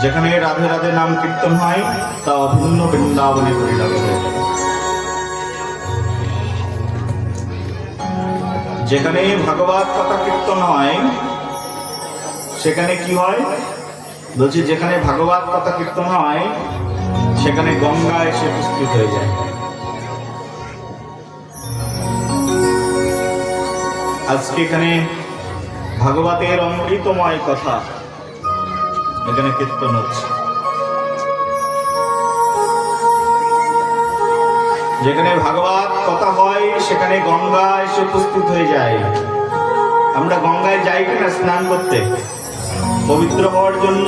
যেখানে রাধে রাধে নাম কীর্তন হয় তা অভিন্ন বৃন্দাবনে পরিণত হয়ে যায়। যেখানে ভাগবত কথা কীর্তন হয় সেখানে কি হয় বলছি, যেখানে ভাগবত কথা কীর্তন হয় সেখানে গঙ্গা এসে উপস্থিত হয়ে যায়। আজকে এখানে ভাগবতের অমৃতময় কথা এখানে কীর্তন হচ্ছে। যেখানে ভাগবত কথা হয় সেখানে গঙ্গা এসে উপস্থিত হয়ে যায়। আমরা গঙ্গায় যাই কিনা স্নান করতে, পবিত্র হওয়ার জন্য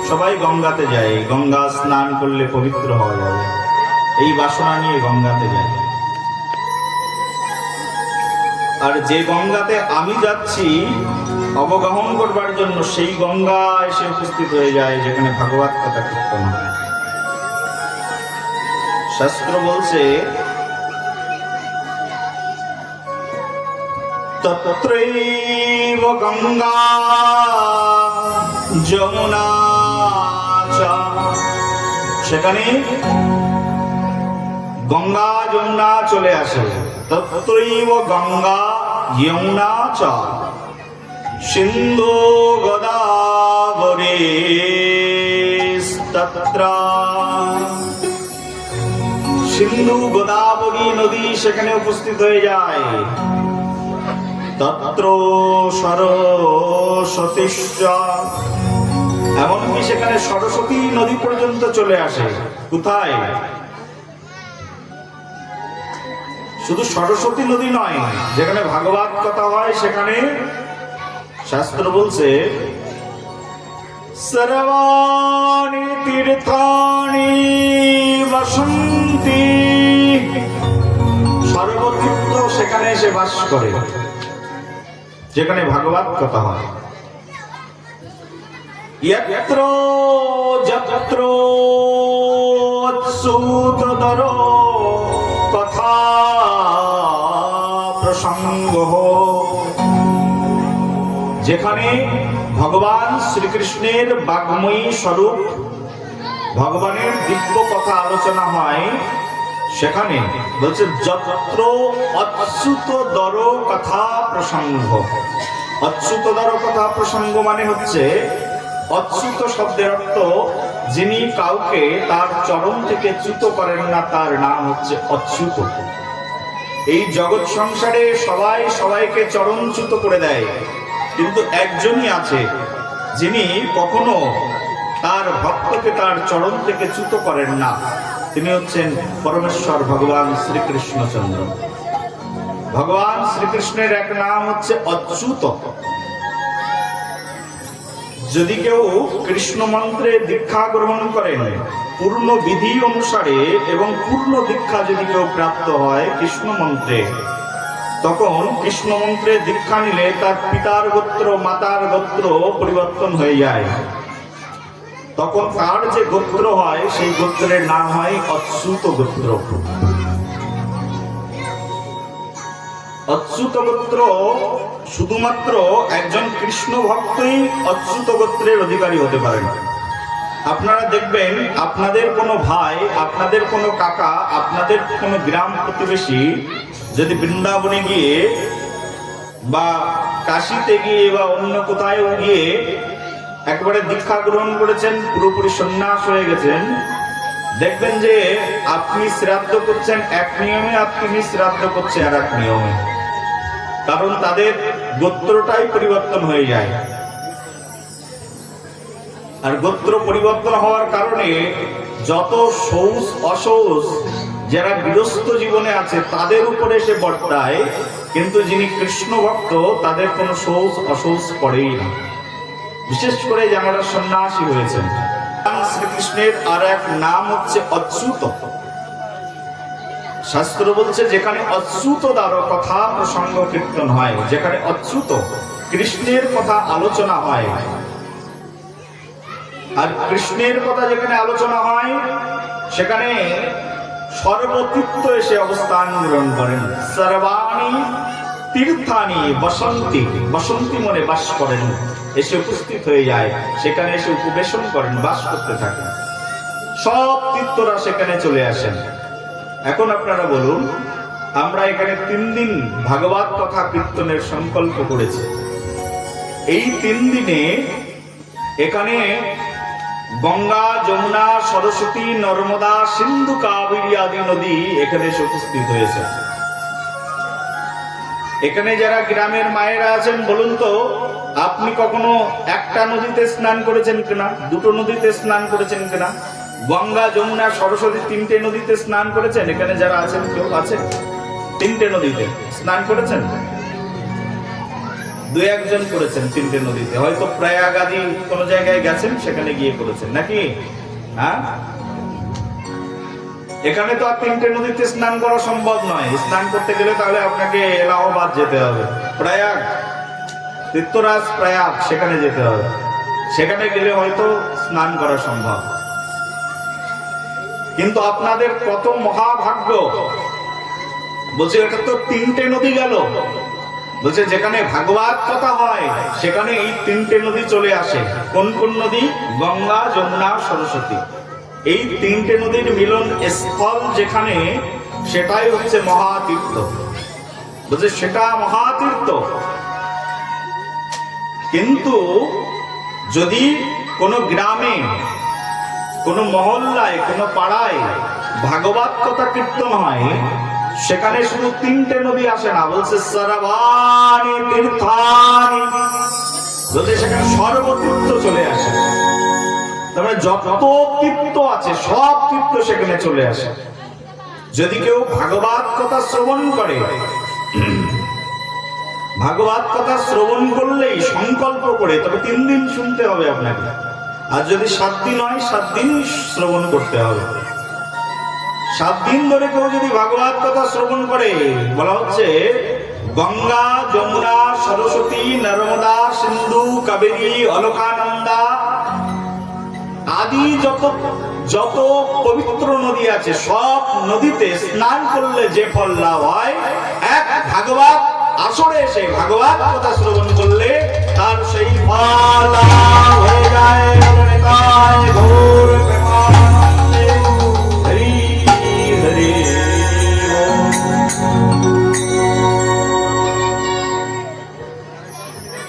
সবাই গঙ্গাতে যায়। গঙ্গা স্নান করলে পবিত্র হওয়া যাবে, এই বাসনা নিয়ে গঙ্গাতে যায়। আর যে গঙ্গাতে আমি যাচ্ছি অবগাহন করবার জন্য, সেই গঙ্গা এসে উপস্থিত হয়ে যায় যেখানে ভাগবত কথা কীর্তন হয়। শাস্ত্র বলছে তত্রৈব গঙ্গা যমুনা চ, সেখানে গঙ্গা যমুনা চলে আসে। তত্রৈব গঙ্গা যমুনা চ সিন্ধু গোদাবরী তত্র, সিন্ধু গোদাবরী নদী সেখানে উপস্থিত হয়ে যায়। তত্র সরস্বতীশ্চ, এমনকি সেখানে সরস্বতী নদী পর্যন্ত চলে আসে। কোথায়? শুধু সরস্বতী নদী নয়, যেখানে ভাগবত কথা হয় সেখানে শাস্ত্র বলছে সর্বাণি তীর্থানি বসন্তি, সর্বতীর্থ সেখানে এসে বাস করে যেখানে ভাগবত কথা হয়। যত্র যত্র অচ্যুতদর কথা প্রসঙ্গ, যেখানে ভগবান শ্রীকৃষ্ণের বাগ্ময়ী স্বরূপ ভগবানের দিব্য কথা আলোচনা হয়, সেখানে বলছে যত্র অচ্যুতদর কথা প্রসঙ্গ। অচ্যুতদর কথা প্রসঙ্গ মানে হচ্ছে, অচ্যুত শব্দের অর্থ যিনি কাউকে তার চরণ থেকে চ্যুত করেন না, তার নাম হচ্ছে অচ্যুত। এই জগৎ সংসারে সবাই সবাইকে চরণচ্যুত করে দেয়, কিন্তু একজনই আছে যিনি কখনো তার ভক্তকে তার চরণ থেকে চ্যুত করেন না। তিনি হচ্ছেন পরমেশ্বর ভগবান শ্রীকৃষ্ণচন্দ্র। ভগবান শ্রীকৃষ্ণের এক নাম হচ্ছে অচ্যুত। যদি কেউ কৃষ্ণ মন্ত্রে দীক্ষা গ্রহণ করেন পূর্ণ বিধি অনুসারে এবং পূর্ণ দীক্ষা যদি কেউ প্রাপ্ত হয় কৃষ্ণ মন্ত্রে, তখন কৃষ্ণ মন্ত্রে দীক্ষা নিলে তার পিতার গোত্র মাতার গোত্র পরিবর্তন হয়ে যায়। তখন তার যে গোত্র হয় সেই গোত্রের নাম হয় অচ্যুত গোত্র। অচ্যুত গোত্র শুধুমাত্র একজন কৃষ্ণ ভক্তই অচ্যুত গোত্রের অধিকারী হতে পারেন। আপনারা দেখবেন আপনাদের কোনো ভাই, আপনাদের কোনো কাকা, আপনাদের কোনো গ্রাম প্রতিবেশী যদি বৃন্দাবনে গিয়ে বা কাশীতে গিয়ে বা অন্য কোথাও গিয়ে একবারে দীক্ষা গ্রহণ করেছেন, পুরোপুরি সন্ন্যাস হয়ে গেছেন, দেখবেন যে আপনি শ্রাদ্ধ করছেন এক নিয়মে, আপনি শ্রাদ্ধ করছেন আর এক নিয়মে। কারণ তাদের গোত্রটাই পরিবর্তন হয়ে যায়। আর গোত্র পরিবর্তন হওয়ার কারণে যত শৌচ অশৌচ যারা গৃহস্থ জীবনে আছে তাদের উপরে এসে বর্তায়, কিন্তু যিনি কৃষ্ণ ভক্ত তাদের কোনো শৌচ অশৌচ পড়েই না। বিশেষ করে যারা সন্ন্যাসী হয়েছেন। শ্রীকৃষ্ণের আর এক নাম হচ্ছে অচ্যুত। শাস্ত্র বলছে যেখানে অচ্যুত দ্বার কথা প্রসঙ্গ কীর্তন হয়, যেখানে অচ্যুত কৃষ্ণের কথা আলোচনা হয়, আর কৃষ্ণের কথা যেখানে আলোচনা হয় সেখানে সর্বতীর্থ এসে অবস্থান গ্রহণ করেন। সর্বাণি তীর্থানি বসন্তি, বসন্তি মনে বাস করেন। এসে উপস্থিত হয়ে যায়, সেখানে এসে উপবেশন করেন, বাস করতে থাকেন। সব তীর্থরা সেখানে চলে আসেন। এখন আপনারা বলুন, আমরা এখানে 3 দিন ভাগবত কথা কীর্তনের সংকল্প করেছি। এই 3 দিনে এখানে গঙ্গা, যমুনা, সরস্বতী, নর্মদা, সিন্ধু, কাবেরী আদি নদী এখানে এসে উপস্থিত হয়েছে। এখানে যারা গ্রামের মায়েরা আছেন, বলুন তো আপনি কখনো একটা নদীতে স্নান করেছেন কিনা, দুটো নদীতে স্নান করেছেন কিনা? গঙ্গা, যমুনা, সরস্বতী 3টে নদীতে স্নান করেছেন? এখানে যারা আছেন কেউ আছেন 3টে নদীতে স্নান করেছেন? 2-1 জন করেছেন 3টে নদীতে, হয়তো প্রয়াগ আদি কোন জায়গায় গেছেন, সেখানে গিয়ে করেছেন নাকি? হ্যাঁ, এখানে তো আর 3টে নদীতে স্নান করা সম্ভব নয়। স্নান করতে গেলে তাহলে আপনাকে এলাহাবাদ যেতে হবে, প্রয়াগ, তীর্থরাজ প্রয়াগ, সেখানে যেতে হবে। সেখানে গেলে হয়তো স্নান করা সম্ভব। কিন্তু আপনাদের কত মহাভাগ্য, বলছে এটা তো 3টে নদী গেল। বলছে যেখানে ভাগবত কথা হয় সেখানে এই 3টে নদী চলে আসে। কোন কোন নদী? গঙ্গা, যমুনা, সরস্বতী। এই 3টে নদীর মিলন স্থল যেখানে, সেটাই হচ্ছে মহাতীর্থ। বলছে সেটা মহাতীর্থ। কিন্তু যদি কোনো গ্রামে, কোনো মহল্লায়, কোনো পাড়ায় ভাগবত কথা কীর্তন হয়, সেখানে শুধু 3টে নদী আসে না, বলছে সর্বাণি তীর্থানি, বলছে সেখানে সর্বতীর্থ চলে আসে। তারপরে যত তীর্থ আছে সব তীর্থ সেখানে চলে আসে। যদি কেউ ভাগবত কথা শ্রবণ করে, ভাগবত কথা শ্রবণ করলেই সংকল্প করে, তবে 3 দিন শুনতে হবে আপনাকে। আর যদি 7 দিন হয়, 7 দিন শ্রবণ করতে হবে। 7 দিন ধরে কেউ যদি ভাগবত কথা শ্রবণ করে, বলা হচ্ছে গঙ্গা, যমুনা, সরস্বতী, নর্মদা, সিন্ধু, কাবেরী, অলকানন্দা আদি যত পবিত্র নদী আছে, সব নদীতে স্নান করলে যে ফল লাভ হয়, এক ভাগবত আসরে এসে ভাগবত কথা শ্রবণ করলে তার সেই ফল লাভ হয়ে যায়। ঘোর প্রেমানন্দে হরি হরি।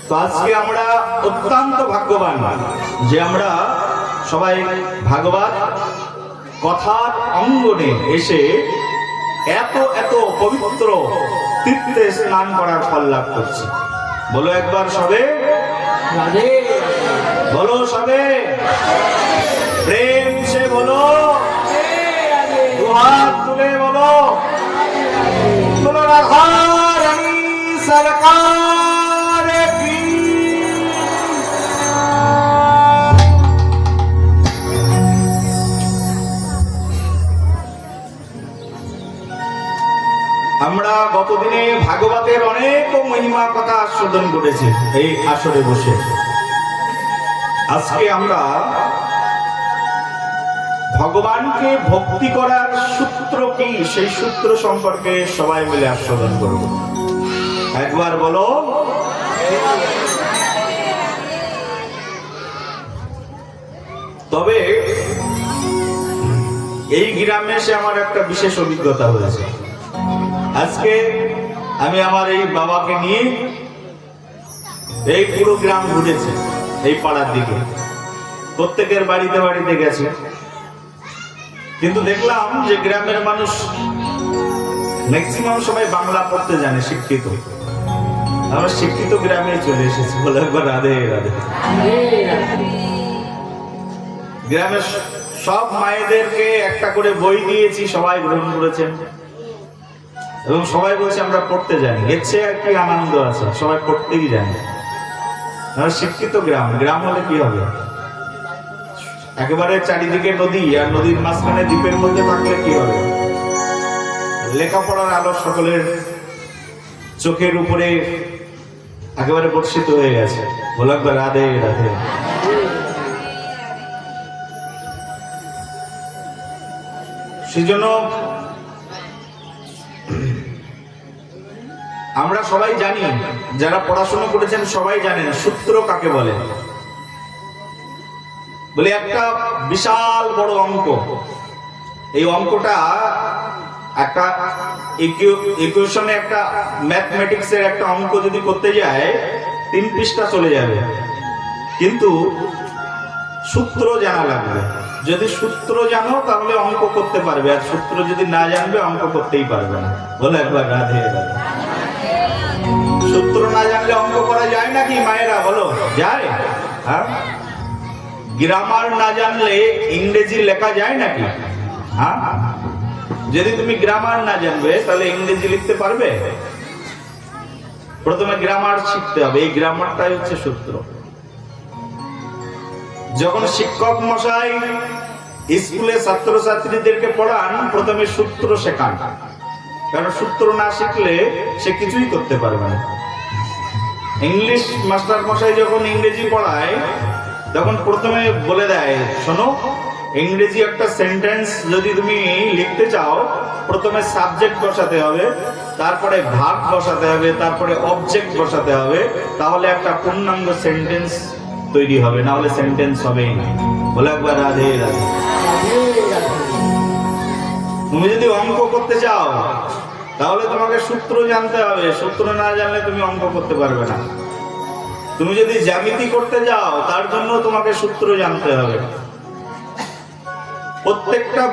তো আজকে আমরা অত্যন্ত ভাগ্যবান যে আমরা সবাই ভাগবত কথার অঙ্গনে এসে এত এত পবিত্র তীর্থে স্নান করার ফল লাভ করছি। বলো একবার সবে রাধে, বলো সবে প্রেম সে বলো, দুহাত তুলে বলো, বলো রাধা রানী সরকার কি। আমরা গতদিনে ভাগবতের অনেক মহিমা কথা আস্বাদন করেছি এই আসরে বসে। আজকে আমরা ভগবানকে ভক্তি করার সূত্র কি, সেই সূত্র সম্পর্কে সবাই মিলে আস্বাদন করব। একবার বলো। তবে এই গ্রামে এসে আমার একটা বিশেষ অভিজ্ঞতা হয়েছে। আজকে আমি আমার এই বাবাকে নিয়ে এই পুরো গ্রাম ঘুরেছি, এই পাড়ার দিকে প্রত্যেকের বাড়িতে বাড়িতে গেছে। কিন্তু দেখলাম যে গ্রামের মানুষ ম্যাক্সিমাম সবাই বাংলা পড়তে জানে, শিক্ষিত। আমরা শিক্ষিত গ্রামে চলে এসেছি। বলে একবার রাধে রাধে। গ্রামের সব মায়েদেরকে একটা করে বই দিয়েছি, সবাই গ্রহণ করেছেন এবং সবাই বলছে আমরা পড়তে জানি। এর চেয়ে আর কি আনন্দ আছে, সবাই পড়তেই জানে। আমরা শিক্ষিত গ্রাম। গ্রাম হলে কি হবে? একেবারে চারিদিকে নদী, আর নদীর মাঝখানে দ্বীপের মধ্যে থাকলে কি হবে? লেখাপড়ার আলো সকলের চোখের উপরে একেবারে বর্ষিত হয়ে গেছে। বলো একবার রাধে রাধে। সেজন্য আমরা সবাই জানি, যারা পড়াশোনা করেছেন সবাই জানেন সূত্র কাকে বলে। বলে একটা বিশাল বড় অঙ্ক, এই অঙ্কটা একটা ইকুয়েশনে, একটা ম্যাথমেটিক্সের একটা অঙ্ক যদি করতে যায় 3 পৃষ্ঠা চলে যাবে, কিন্তু সূত্র জানা লাগবে। যদি সূত্র জানো তাহলে অঙ্ক করতে পারবে, আর সূত্র যদি না জানবে অঙ্ক করতেই পারবে না। বলে একবার রাধে রাধে। সূত্র না জানলে অঙ্ক করা যায় নাকি মায়েরা? বলো, যায়? হ্যাঁ, গ্রামার না জানলে ইংরেজি লেখা যায় নাকি? হ্যাঁ, যদি তুমি গ্রামার না জানবে তাহলে ইংরেজি লিখতে পারবে? প্রথমে গ্রামার শিখতে হবে, এই গ্রামারটাই হচ্ছে সূত্র। যখন শিক্ষক মশাই স্কুলে ছাত্রছাত্রীদেরকে পড়ান প্রথমে সূত্র শেখান, কারণ সূত্র না শিখলে সে কিছুই করতে পারবে না। ইংলিশ মাস্টার মশাই যখন ইংরেজি পড়ায় তখন প্রথমে বলে দেয়, শোনো, ইংরেজি একটা সেন্টেন্স যদি তুমি লিখতে চাও প্রথমে সাবজেক্ট বসাতে হবে, তারপরে ভার্ব বসাতে হবে, তারপরে অবজেক্ট বসাতে হবে, তাহলে একটা পূর্ণাঙ্গ সেন্টেন্স তৈরি হবে, না হলে সেন্টেন্স হবেই না। বলে একবার রাধে রাধে। তুমি যদি অঙ্ক করতে চাও তাহলে তোমাকে সূত্র জানতে হবে, সূত্র না জানলে তুমি অঙ্ক করতে পারবে না। তুমি যদি জ্যামিতি করতে যাও তার জন্য তোমাকে সূত্র জানতে হবে। প্রত্যেকটা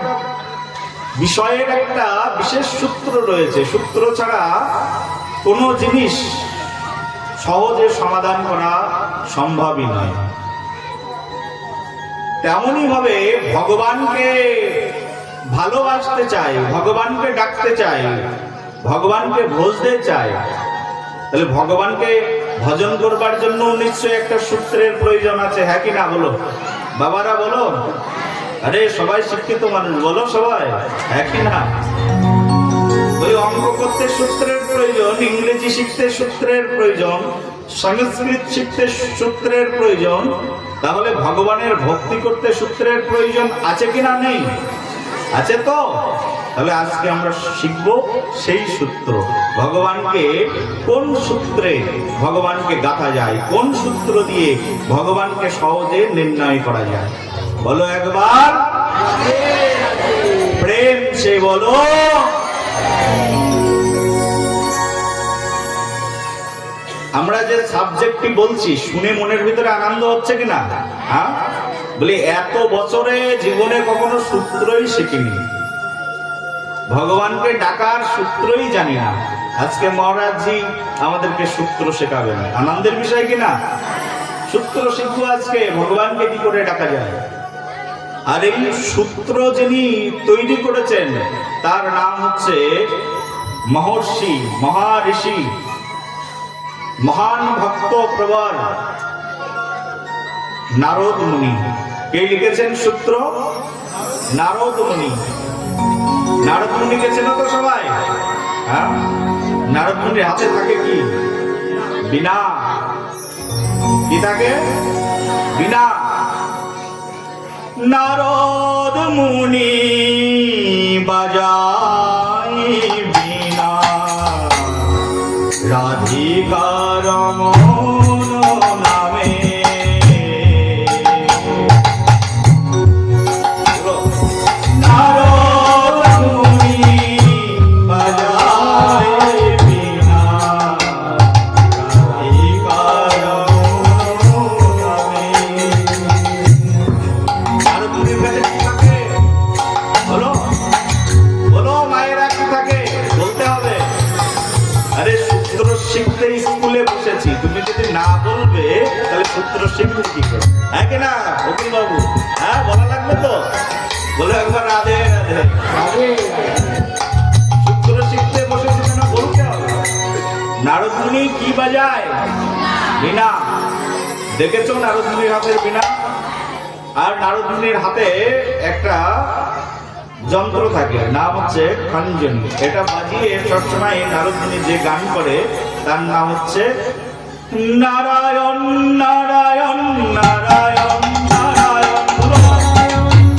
বিষয়ের একটা বিশেষ সূত্র রয়েছে, সূত্র ছাড়া কোনো জিনিস সহজে সমাধান করা সম্ভবই নয়। তেমনই ভাবে ভগবানকে ভালোবাসতে চাই, ভগবানকে ডাকতে চাই, ভগবানকে ভজতে চাই, তাহলে ভগবানকে ভজন করবার জন্য নিশ্চয়ই একটা সূত্রের প্রয়োজন আছে, হ্যাঁ কি না? বলো বাবারা, বলো। আরে সবাই শিক্ষিত মানুষ, বলো সবাই, হ্যাঁ কি না? ওই অঙ্ক করতে সূত্রের প্রয়োজন, ইংরেজি শিখতে সূত্রের প্রয়োজন, সংস্কৃত শিখতে সূত্রের প্রয়োজন, তাহলে ভগবানের ভক্তি করতে সূত্রের প্রয়োজন আছে কিনা? নেই? আছে তো? তাহলে আজকে আমরা শিখব সেই সূত্র। ভগবানকে কোন সূত্রে ভগবানকে গাঁথা যায়, কোন সূত্র দিয়ে ভগবানকে সহজে নির্ণয় করা যায়। বলো একবার প্রেম সে বলো। আমরা যে সাবজেক্টটি বলছি শুনে মনের ভিতরে আনন্দ হচ্ছে কিনা? হ্যাঁ, বলি এত বছরে জীবনে কখনো সূত্রই শিখিনি, ভগবানকে ডাকার সূত্রই জানি না। আজকে মহারাজজি আমাদেরকে সূত্র শেখাবেন, আনন্দের বিষয় কিনা? সূত্র শিখবো আজকে, ভগবানকে কি করে ডাকা যায়। আর এই সূত্র যিনি তৈরি করেছেন তার নাম হচ্ছে মহর্ষি, মহাঋষি, মহান ভক্ত প্রবর নারদ মুনি। কে লিখেছেন সূত্র? নারদ মুনি। নারদ মুনিকে চেনো তো সবাই? হ্যাঁ, নারদ মুনির হাতে থাকে কি? বীণা। কি থাকে? বীণা। নারদ মুনি বাজাই বীণা, রাধিকার মন নামে। স্কুলে বসেছি, তুমি যদি না বলবে তাহলে সূত্র শিখবে কি করে? হ্যাঁ কি না অখিল বাবু? হ্যাঁ, বলা লাগবে তো। বলে একবার রাধে রাধে। সূত্র শিখতে বসেছি কেন বলতে হবে। নারদ মুনি কি বাজায়? বীণা। দেখেছো নারদ মুনির হাতের বীণা? আর নারদ মুনির হাতে একটা যন্ত্র থাকে, নাম হচ্ছে খঞ্জনি। এটা বাজিয়ে সবসময় নারদ মুনি যে গান করে তার নাম হচ্ছে নারায়ণ নারায়ণ নারায়ণ নারায়ণ।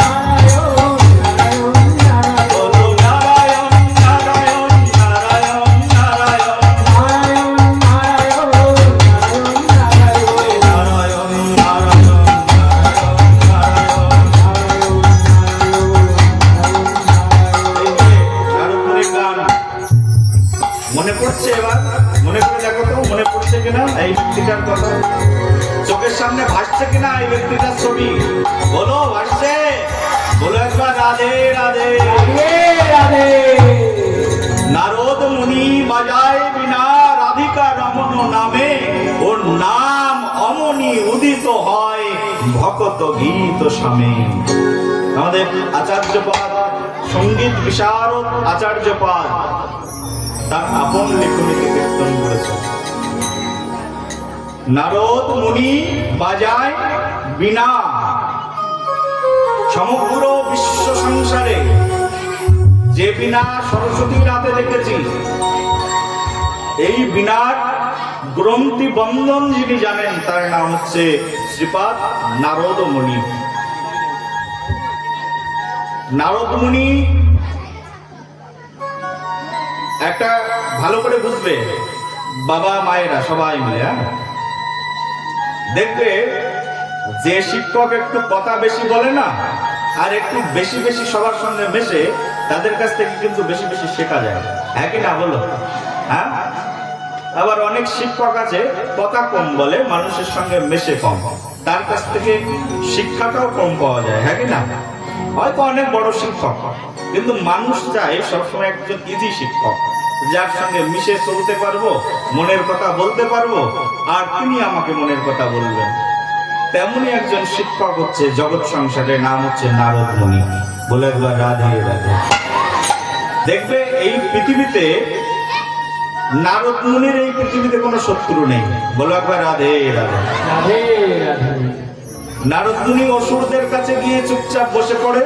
নারায়ণ নারায়ণ নারায়ণ নারায়ণ। ছবি। বলো ভাসছে, বলো একবার রাধে রাধে রাধে। নারদ মুনি বাজায় বিনা রাধিকা রমন নামে, ওর নাম অমনি উদিত হয় ভকত গীত সামে। আমাদের আচার্যপাদ, সঙ্গীত বিশারদ আচার্যপাদ তার আপন লেখনীতে কীর্তন করেছে। নারদ মুনি বাজায় বিনা, সমগ্র বিশ্ব সংসারে যে বিনা সরস্বতীর হাতে দেখেছি, এই বিনার গ্রন্থি বন্ধন যিনি জানেন তার নাম হচ্ছে শ্রীপাদ নারদ মুনি। নারদ মুনি একটা ভালো করে বুঝবে, বাবা মায়েরা সবাই মিলে, দেখবে যে শিক্ষক একটু কথা বেশি বলে না, আর একটু বেশি বেশি সবার সঙ্গে মেশে, তাদের কাছ থেকে কিন্তু বেশি বেশি শেখা যায়, হ্যাঁ কি না বলো? হ্যাঁ। আবার অনেক শিক্ষক আছে কথা কম বলে, মানুষের সঙ্গে মেশে কম, তার কাছ থেকে শিক্ষাটাও কম পাওয়া যায়, হ্যাঁ কি না? হয়তো অনেক বড় শিক্ষক, কিন্তু মানুষ চায় সবসময় একজন ইজি শিক্ষক, যার সঙ্গে মিশে চলতে পারবো, মনের কথা বলতে পারবো, আর তিনি আমাকে মনের কথা বলবেন। তেমনি একজন শিক্ষক হচ্ছে জগৎ সংসারের নাম হচ্ছে নারদ মুনি। বলে একবার রাধে রাধে। দেখবে এই পৃথিবীতে নারদ মুনির এই পৃথিবীতে কোনো শত্রু নেই। বলো একবার রাধে রাধে। রাধে রাধে। নারদ মুনি অসুরদের কাছে গিয়ে চুপচাপ বসে পড়ে,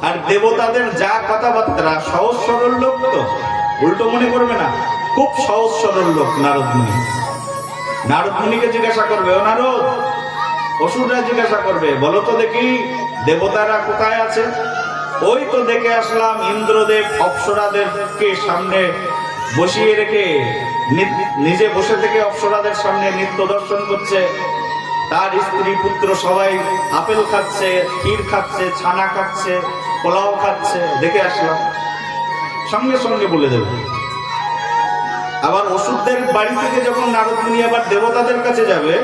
আর দেবতাদের যা কথাবার্তা, সহজ সরল লোক তো, উল্টো মনে করবে না, খুব সহজ সরল লোক নারদ মুনি। নারদ মুনিকে জিজ্ঞাসা করবে, ও নারদ, অসুররা জিজ্ঞাসা করবে, বলো তো দেখি দেবতারা কোথায় আছে? ওই তো দেখে আসলাম ইন্দ্রদেব অপ্সরাদেরকে সামনে বসিয়ে রেখে নিজে বসে থেকে অপ্সরাদের সামনে নৃত্য দর্শন করছে, তার স্ত্রী পুত্র সবাই আপেল খাচ্ছে, ক্ষীর খাচ্ছে, ছানা খাচ্ছে, পোলাও খাচ্ছে, দেখে আসলাম। সঙ্গে সঙ্গে বলে দেবে। আবার অসুরদের বাড়ি থেকে যখন নারদ মুনি আবার দেবতাদের কাছে যাবে,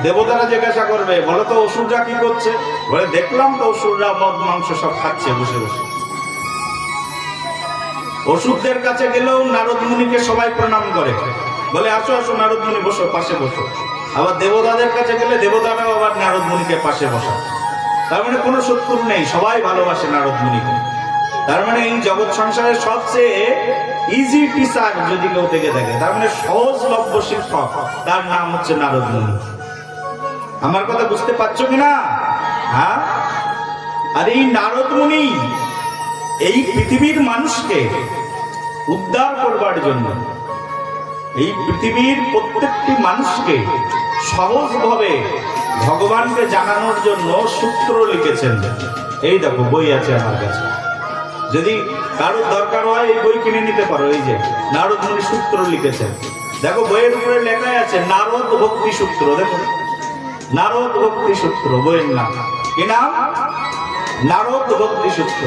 দেবতারা জিজ্ঞাসা করবে, বলো তো অসুররা কি করছে? বলে, দেখলাম তো অসুররা মদ মাংস সব খাচ্ছে বসে বসে। অসুরদের কাছে গেলেও নারদ মুনিকে সবাই প্রণাম করে, বলে আসো আসো নারদ মুনি বসো, পাশে বসো। আবার দেবতাদের কাছে গেলে দেবতারাও আবার নারদ মুনিকে পাশে বসা। তার মানে কোনো শত্রু নেই, সবাই ভালোবাসে নারদ মুনিকে। তার মানে এই জগৎ সংসারের সবচেয়ে ইজি টিচার যদি কেউ থেকে থাকে, তার মানে সহজলভ্য শিক্ষক, তার নাম হচ্ছে নারদ মুনি। আমার কথা বুঝতে পারছো কিনা? হ্যাঁ। আর এই নারদ মুনি এই পৃথিবীর মানুষকে উদ্ধার করবার জন্য, এই পৃথিবীর প্রত্যেকটি মানুষকে সহজভাবে ভগবানকে জানানোর জন্য সূত্র লিখেছেন। এই দেখো বই আছে আমার কাছে, যদি কারোর দরকার হয় এই বই কিনে নিতে পারো। এই যে নারদ মুনি সূত্র লিখেছেন, দেখো বইয়ের উপরে লেখা আছে নারদ ভক্তি সূত্র। দেখো নারদ ভক্তি সূত্র বইয়ের নাম। কি নাম? নারদ ভক্তি সূত্র।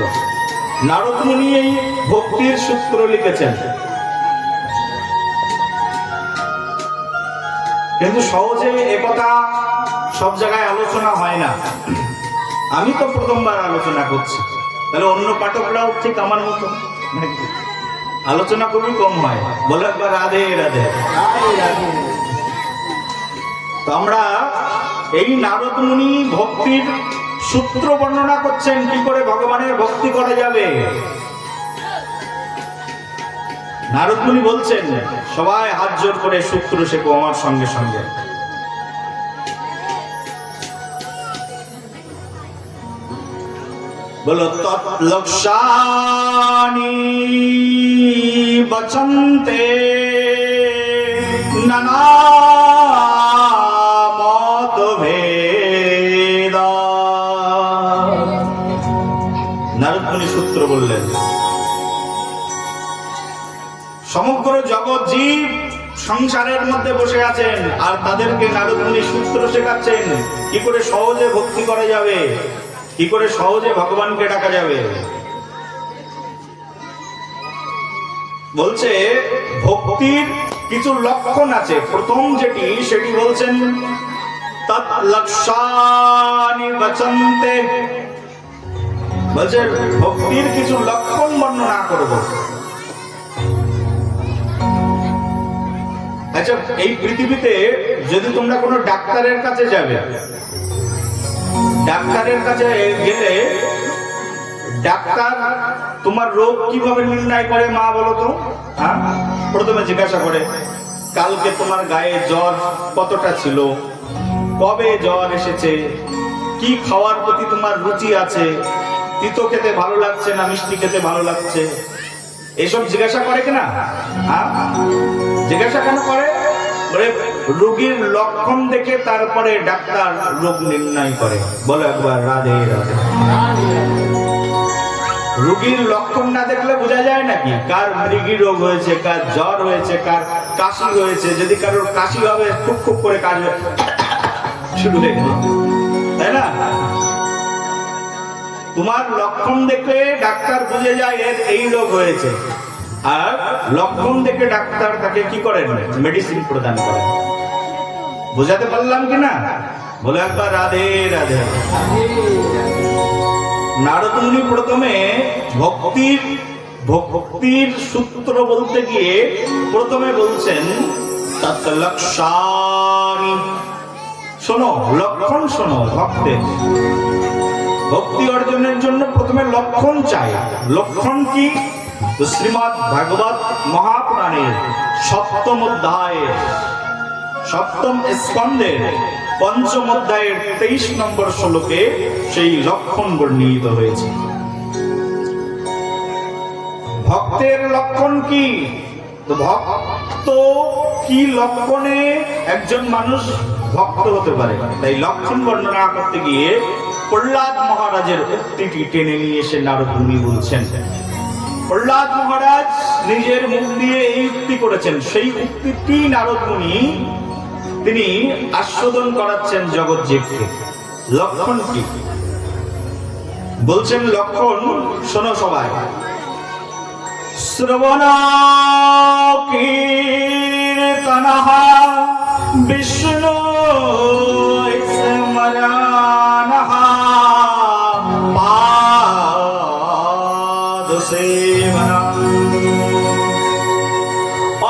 নারদ মুনি এই ভক্তির সূত্র লিখেছেন, কিন্তু সহজে একথা সব জায়গায় আলোচনা হয় না। আমি তো প্রথমবার আলোচনা করছি, তাহলে অন্য পাঠকরাও ঠিক আমার মতো আলোচনা খুবই কম হয়। বলে একবার রাধে রাধে। তো আমরা এই নারদ মুনি ভক্তির সূত্র বর্ণনা করছেন, কি করে ভগবানের ভক্তি করা যাবে। নারদ মুনি বলছেন, সবাই হাত জোর করে সূত্র শেখো আমার সঙ্গে সঙ্গে। বলো, তৎলক্ষ্যানি বচন্তে নানা মতভেদা। নারদ মুনি সূত্র বললেন, সমগ্র জগৎ জীব সংসারের মধ্যে বসে আছেন, আর তাদেরকে নারদ মুনি সূত্র শেখাচ্ছেন কি করে সহজে ভক্তি করা যাবে, কি করে সহজে ভগবানকে ডাকা যাবে। বলছে ভক্তির কিছু লক্ষণ আছে। প্রথম যেটি, সেটি বলছেন তৎ লক্ষানি বচন্তে, বলছে ভক্তির কিছু লক্ষণ বর্ণনা করব। আচ্ছা, এই পৃথিবীতে যদি তোমরা কোনো ডাক্তারের কাছে যাবে, ডাক্তারের কাছে গেলে ডাক্তার তোমার রোগ কিভাবে নির্ণয় করে মা বলো তো? হ্যাঁ, প্রথমে জিজ্ঞাসা করে কালকে তোমার গায়ে জ্বর কতটা ছিল, কবে জ্বর এসেছে, কি খাওয়ার প্রতি তোমার রুচি আছে, তিতো খেতে ভালো লাগছে না মিষ্টি খেতে ভালো লাগছে, এসব জিজ্ঞাসা করে কিনা? হ্যাঁ, জিজ্ঞাসা কেন করে? রোগীর লক্ষণ দেখে তারপরে ডাক্তার রোগ নির্ণয় করে। বলো একবার রাধে রাধে। রোগীর লক্ষণ না দেখলে বোঝা যায় নাকি কার মৃগী রোগ হয়েছে, কার জ্বর হয়েছে, কার কাশি হয়েছে? যদি কারোর কাশি হবে খুব খুব করে কাশবে শুরু হয়ে গেল, তাই না? তোমার লক্ষণ দেখে ডাক্তার বুঝে যায় এর এই রোগ হয়েছে, আর লক্ষণ দেখে ডাক্তার তাকে কি করেন? মেডিসিন প্রদান করেন। বুঝাতে পারলাম কিনা? বলে একবার রাধে রাধে। নারদ মুনি প্রথমে ভক্তির সূত্র বলতে গিয়ে প্রথমে বলছেন তৎ লক্ষানি। শোনো, লক্ষণ শোনো ভক্তের। ভক্তি অর্জনের জন্য প্রথমে লক্ষণ চাই। লক্ষণ কি? তো শ্রীমদ্ ভাগবত মহাপুরাণের সপ্তম অধ্যায়ের সপ্তম স্কন্ধের পঞ্চম অধ্যায়ের 23 নম্বর শ্লোকে সেই লক্ষণ বর্ণিত হয়েছে। ভক্তের লক্ষণ কি? তো ভক্ত কি লক্ষণে একজন মানুষ ভক্ত হতে পারে, তাই লক্ষণ বর্ণনা করতে গিয়ে প্রহ্লাদ মহারাজের উক্তিটি টেনে নিয়ে এসে নারদ মুনি বলছেন। প্রহ্লাদ মহারাজ নিজের মুখ দিয়ে এই উক্তি করেছেন, সেই উক্তিটি নারদ মুনি তিনি আস্বাদন করাচ্ছেন জগৎজীবকে। লক্ষণ কি বলছেন? লক্ষণ শোনো সবাই। শ্রবণ কীর্তনঃ বিষ্ণু স্মরণঃ পাদ সেবনম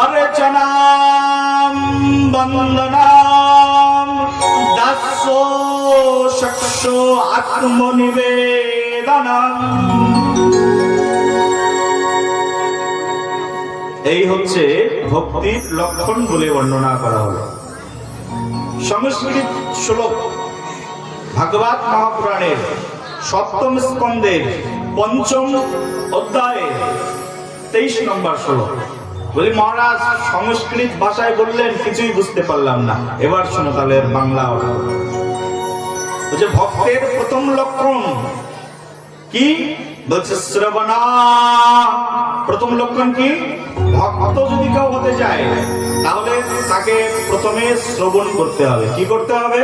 অর্চনাম বন্দনাম দাস্যো চক্ষু আত্মনিবেদনম। এই হচ্ছে ভক্তির লক্ষণ বলে বর্ণনা করা হলো। সংস্কৃত শ্লোক ভাগবত মহাপুরাণের সপ্তম স্কন্ধের পঞ্চম অধ্যায়ে 23 নম্বর শ্লোক। বলি মহারাজ সংস্কৃত ভাষায় বললেন, কিছুই বুঝতে পারলাম না। এবার শোনো তাহলে বাংলা অর্থ। বলছে ভক্তের প্রথম লক্ষণ কি? বলছে শ্রবণা। প্রথম লক্ষণ কি? ভক্ত যদি কেউ হতে চায় তাহলে তাকে প্রথমে শ্রবণ করতে হবে। কি করতে হবে?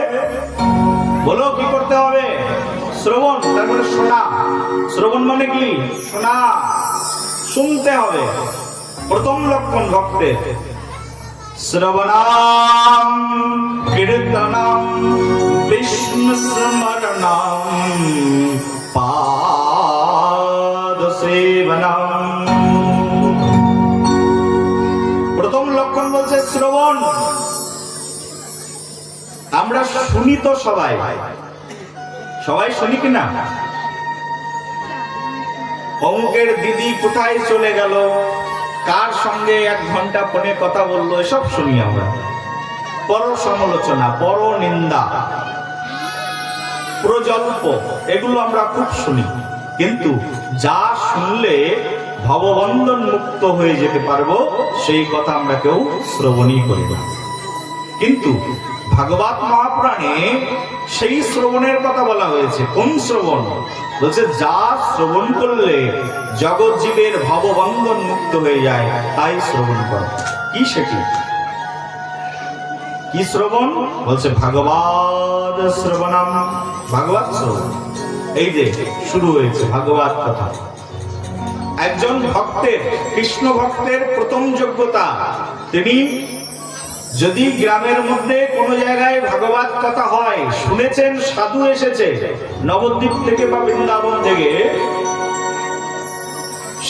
বলো কি করতে হবে? শ্রবণ, তারপরে শোনা। শ্রবণ মানে কি? শোনা, শুনতে হবে। প্রথম লক্ষণ ভক্তের শ্রবণাম কীর্তনম বিষ্ণু স্মরণম পাদ সেবনম। প্রথম লক্ষণ বলছে শ্রবণ। আমরা শুনি তো সবাই শুনি কিনা? অমুকের দিদি কোথায় চলে গেল, কার সঙ্গে 1 ঘন্টা ফোনে কথা বললো, এসব শুনি আমরা। পর সমালোচনা, পর নিন্দা, প্রজল্প, এগুলো আমরা খুব শুনি। কিন্তু যা শুনলে ভববন্ধন মুক্ত হয়ে যেতে পারবো সেই কথা আমরা কেউ শ্রবণই করি না। কিন্তু ভাগবত মহাপুরাণে সেই শ্রবণের কথা বলা হয়েছে। কোন শ্রবণ? বলছে যা শ্রবণ করলে জগৎ জীবের ভববন্ধন মুক্ত হয়ে যায়, তাই শ্রবণ করো। কি সেটি? কি শ্রবণ? বলছে ভাগবত শ্রবণম, ভাগবত শ্রবণ। এই যে শুরু হয়েছে ভাগবত কথা। একজন ভক্তের, কৃষ্ণ ভক্তের প্রথম যোগ্যতা, তিনি যদি গ্রামের মধ্যে কোনো জায়গায় ভাগবত কথা হয়, শুনেছেন সাধু এসেছে নবদ্বীপ থেকে বা বৃন্দাবন থেকে,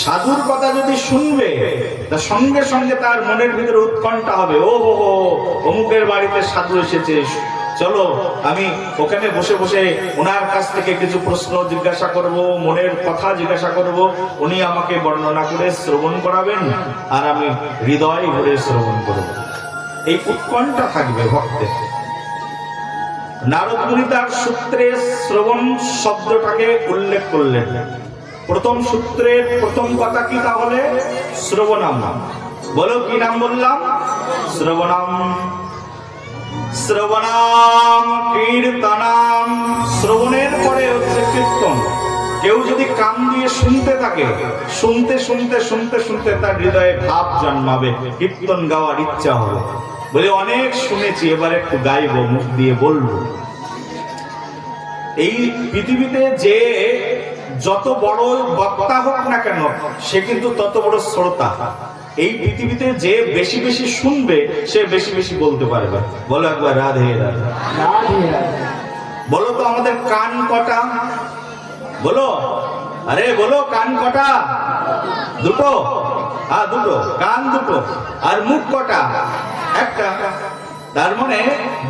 সাধুর কথা যদি শুনবে তা সঙ্গে সঙ্গে তার মনের ভিতরে উৎকণ্ঠা হবে, ও হো অমুকের বাড়িতে সাধু এসেছে, চলো আমি ওখানে বসে বসে ওনার কাছ থেকে কিছু প্রশ্ন জিজ্ঞাসা করব, মনের কথা জিজ্ঞাসা করব, উনি আমাকে বর্ণনা করে শ্রবণ করাবেন আর আমি হৃদয় ভরে শ্রবণ করব। এই উৎকণ্ঠা থাকবে ভক্তের। নারদ মুনি তার সূত্রে শ্রবণ শব্দটাকে উল্লেখ করলেন। প্রথম সূত্রের প্রথম কথা কি তাহলে? শ্রবণাম। বলো কি নাম বললাম? শ্রবণাম। শ্রবণাম কীর্তনাম। শ্রবণের পরে হচ্ছে কীর্তন। কেউ যদি কান দিয়ে শুনতে থাকে, শুনতে শুনতে শুনতে শুনতে তার হৃদয়ে ভাব জন্মাবে, কীর্তন গাওয়ার ইচ্ছা হবে, বলে অনেক শুনেছি এবার একটু গাইবো, মুখ দিয়ে বলবো। এই পৃথিবীতে যে যত বড় বক্তা হোক না কেন, সে কিন্তু তত বড় শ্রোতা। এই পৃথিবীতে যে বেশি বেশি শুনবে সে বেশি বেশি বলতে পারবে। বলো একবার রাধে রাধে। বলো তো আমাদের কান কটা? বলো, আরে বলো কান কটা? দুটো। হ্যাঁ দুটো, কান দুটো। আর মুখ কটা? একটা। তার মানে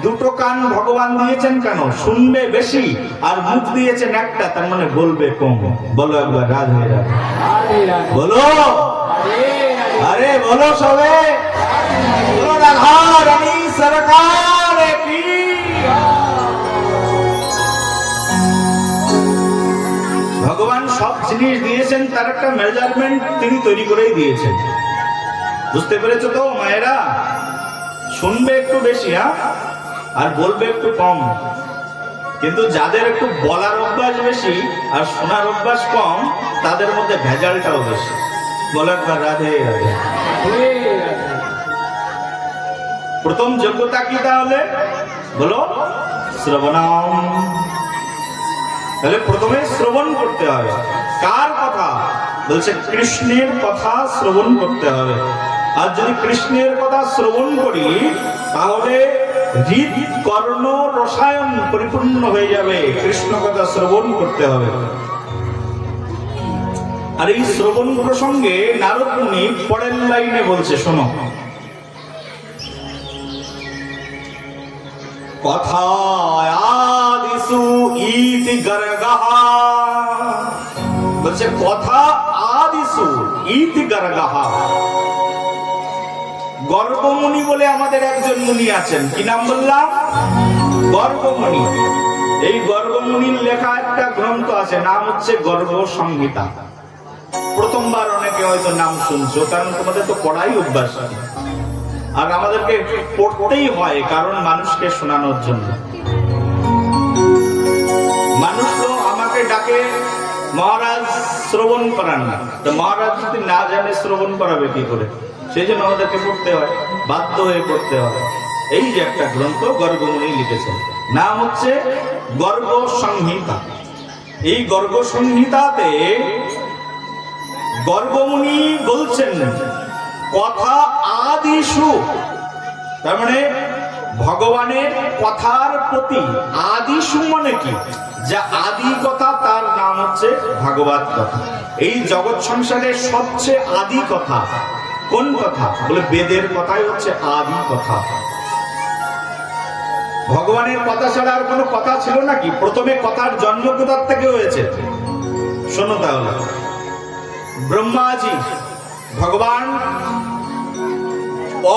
দুটো কান ভগবান দিয়েছেন কেন? শুনবে বেশি, আর মুখ দিয়েছেন একটা, তার মানে বলবে কম। বলো একবার রাধে রাধে। বলো, আরে বলো সবে, বলো রাধা রানী সরকার কি। ভগবান সব জিনিস দিয়েছেন, তার একটা মেজারমেন্ট তিনি তৈরি করেই দিয়েছেন। বুঝতে পেরেছো তো মায়েরা? শুনবে একটু বেশি, আর বলবে একটু কম। কিন্তু যাদের একটু বলার অভ্যাস বেশি আর শোনার অভ্যাস কম, তাদের মধ্যে ভেজালটাও বেশি। বলো একবার রাধে রাধে। প্রথম যোগ্যতা কি তাহলে? বলো শ্রবণাম। তাহলে প্রথমে শ্রবণ করতে হবে। কার কথা? বলছে কৃষ্ণের কথা শ্রবণ করতে হবে। আর যদি কৃষ্ণের কথা শ্রবণ করি তাহলে হৃদ কর্ণ রসায়ন পরিপূর্ণ হয়ে যাবে। কৃষ্ণ কথা শ্রবণ করতে হবে। আর এই শ্রবণ প্রসঙ্গে নারদ মুনি পরের লাইনে বলছে, শোনো, কথা আদিসু ইতি গর্গঃ। বলছে কথা আদিসু ইতি গর্গঃ। গর্গমুনি বলে আমাদের একজন মুনি আছেন। কি নাম বললাম? গর্গমুনি। এই গর্গমুনির লেখা একটা গ্রন্থ আছে, নাম হচ্ছে গর্গ সংহিতা। প্রথমবার অনেকে হয়তো নাম শুনছো, কারণ তোমাদের তো পড়াই অভ্যাস, আর আমাদেরকে পড়তেই হয় কারণ মানুষকে শোনানোর জন্য। মানুষ তো আমাকে ডাকে, মহারাজ শ্রবণ করান না, তো মহারাজ যদি না জানে শ্রবণ করাবে কি করে? সেই জন্য আমাদেরকে পড়তে হয়, বাধ্য হয়ে পড়তে হয়। এই যে একটা গ্রন্থ গর্গমুনি লিখেছেন, নাম হচ্ছে গর্গ সংহিতা। এই গর্গ সংহিতাতে গর্গমুনি বলছেন কথা আদিসু, তার মানে ভগবানের কথার প্রতি আদিসু মানে কি? যা আদি কথা, তার নাম হচ্ছে ভাগবত কথা। এই জগৎ সংসারের সবচেয়ে আদি কথা কোন কথা? বলে বেদের কথাই হচ্ছে আদি কথা। ভগবানের কথা ছাড়া আর কোনো কথা ছিল নাকি? প্রথমে কথার জন্ম কোথার থেকে হয়েছে? শোনো তাহলে, ব্রহ্মাজি ভগবান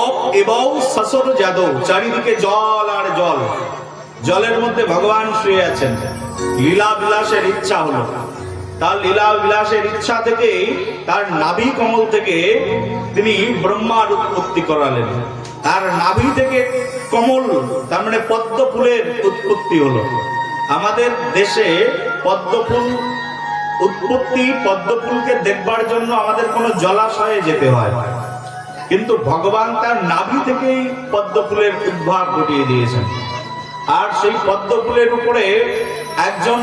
অপ এবং সসর যাদব, চারিদিকে জল আর জল, জলের মধ্যে ভগবান শুয়ে আছেন। লীলা বিলাসের ইচ্ছা হলো, তার লীলা বিলাসের ইচ্ছা থেকে তার নাভি কমল থেকে তিনি ব্রহ্মার উৎপত্তি করালেন। তার নাভি থেকে কমল, তার মানে পদ্ম ফুলের উৎপত্তি হলো। আমাদের দেশে পদ্ম ফুল উৎপত্তি, পদ্ম ফুলকে দেখবার জন্য আমাদের কোনো জলাশয়ে যেতে হয়, কিন্তু ভগবান তার নাভি থেকেই পদ্ম ফুলের উদ্ভব ঘটিয়ে দিয়েছেন। আর সেই পদ্ম ফুলের উপরে একজন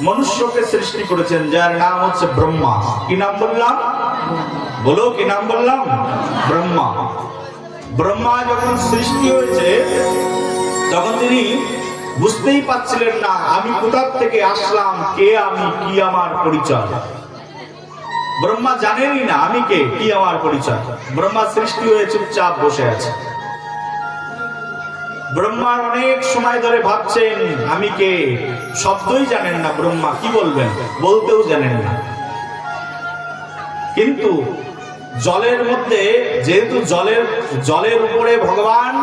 মনুষ্যকে সৃষ্টি করেছেন, যার নাম হচ্ছে ব্রহ্মা। কি নাম বললাম? বলো কি নাম বললাম? ব্রহ্মা। ব্রহ্মা যখন সৃষ্টি হয়েছে তখন তিনি বুঝতেই পারছিলেন না আমি কোথা থেকে আসলাম, কে আমি, কি আমার পরিচয়। ব্রহ্মা জানেনই না আমি কে, কি আমার পরিচয়। ব্রহ্মা সৃষ্টি হয়ে চুপচাপ বসে আছে। ব্রহ্মা অনেক সময় ধরে ভাবছেন আমি কে, শব্দই জানেন না ব্রহ্মা, কি বলবেন, বলতেও জানেন না। কিন্তু জলের মধ্যে, যেহেতু জলের উপরে ভগবান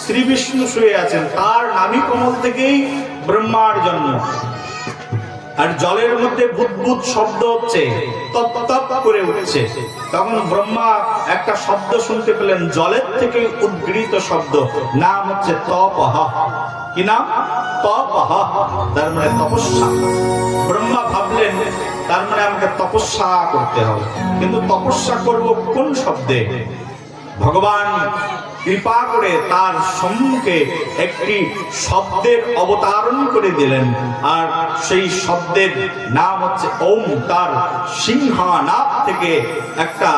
শ্রী বিষ্ণু শুয়ে আছেন, তার নাভি কমল থেকেই ব্রহ্মার জন্ম। আর জলের মধ্যে বুদবুদ শব্দ হচ্ছে, তপ তপ করে উঠছে। তখন ব্রহ্মা একটা শব্দ শুনতে পেলেন, জলের থেকে উদ্গৃহীত শব্দ, নাম হচ্ছে তপঃ। কি নাম? তপঃ, তার মানে তপস্যা। ব্রহ্মা ভাবলেন তার মানে আমাকে তপস্যা করতে হবে, কিন্তু তপস্যা করব কোন শব্দে? ভগবান কৃপা করে তার সম্মুখে একটি শব্দের অবতারণ করে দিলেন, আর সেই শব্দের নাম হচ্ছে ওম। তার সিংহনাদ থেকে একটা,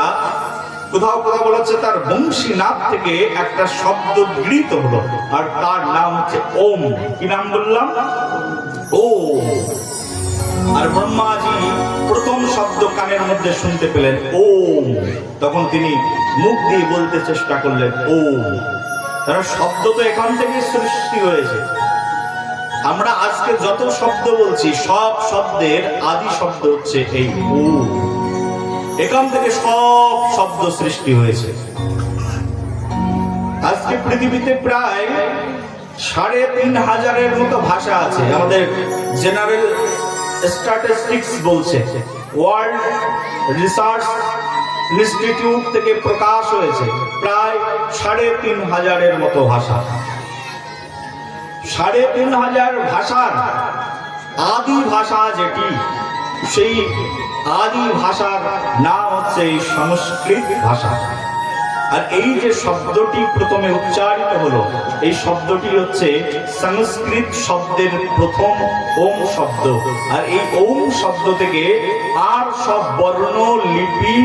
কোথাও কোথাও বলেছে তার বংশীনাদ থেকে একটা শব্দ গৃহীত হলো, আর তার নাম হচ্ছে ওম। কি নাম বললাম? ওম। আর ব্রহ্মাজি প্রথম শব্দ কানের মধ্যে শুনতে পেলেন ওম, তখন তিনি মুখ দিয়ে বলতে চেষ্টা করলেন ওম। তার শব্দ তো এখান থেকে সৃষ্টি হয়েছে। আমরা আজকে যত শব্দ বলছি সব শব্দের আদি শব্দ হচ্ছে এই ওম। এখান থেকে সব শব্দ সৃষ্টি হয়েছে। আজকে পৃথিবীতে প্রায় ৩৫০০-এর মতো ভাষা আছে। আমাদের জেনারেল স্ট্যাটিস্টিক্স বলছে, ওয়ার্ল্ড রিসার্চ ইনস্টিটিউট থেকে প্রকাশ হয়েছে প্রায় ৩৫০০-এর মতো ভাষা। ৩৫০০ ভাষার আদি ভাষা যেটি, সেই আদি ভাষার নাম হচ্ছে এই সংস্কৃত ভাষা। আর এই যে শব্দটি প্রথমে উচ্চারিত হলো, এই শব্দটি হচ্ছে সংস্কৃত শব্দের প্রথম ওম শব্দ। আর এই ওম শব্দ থেকে আর সব বর্ণ লিপি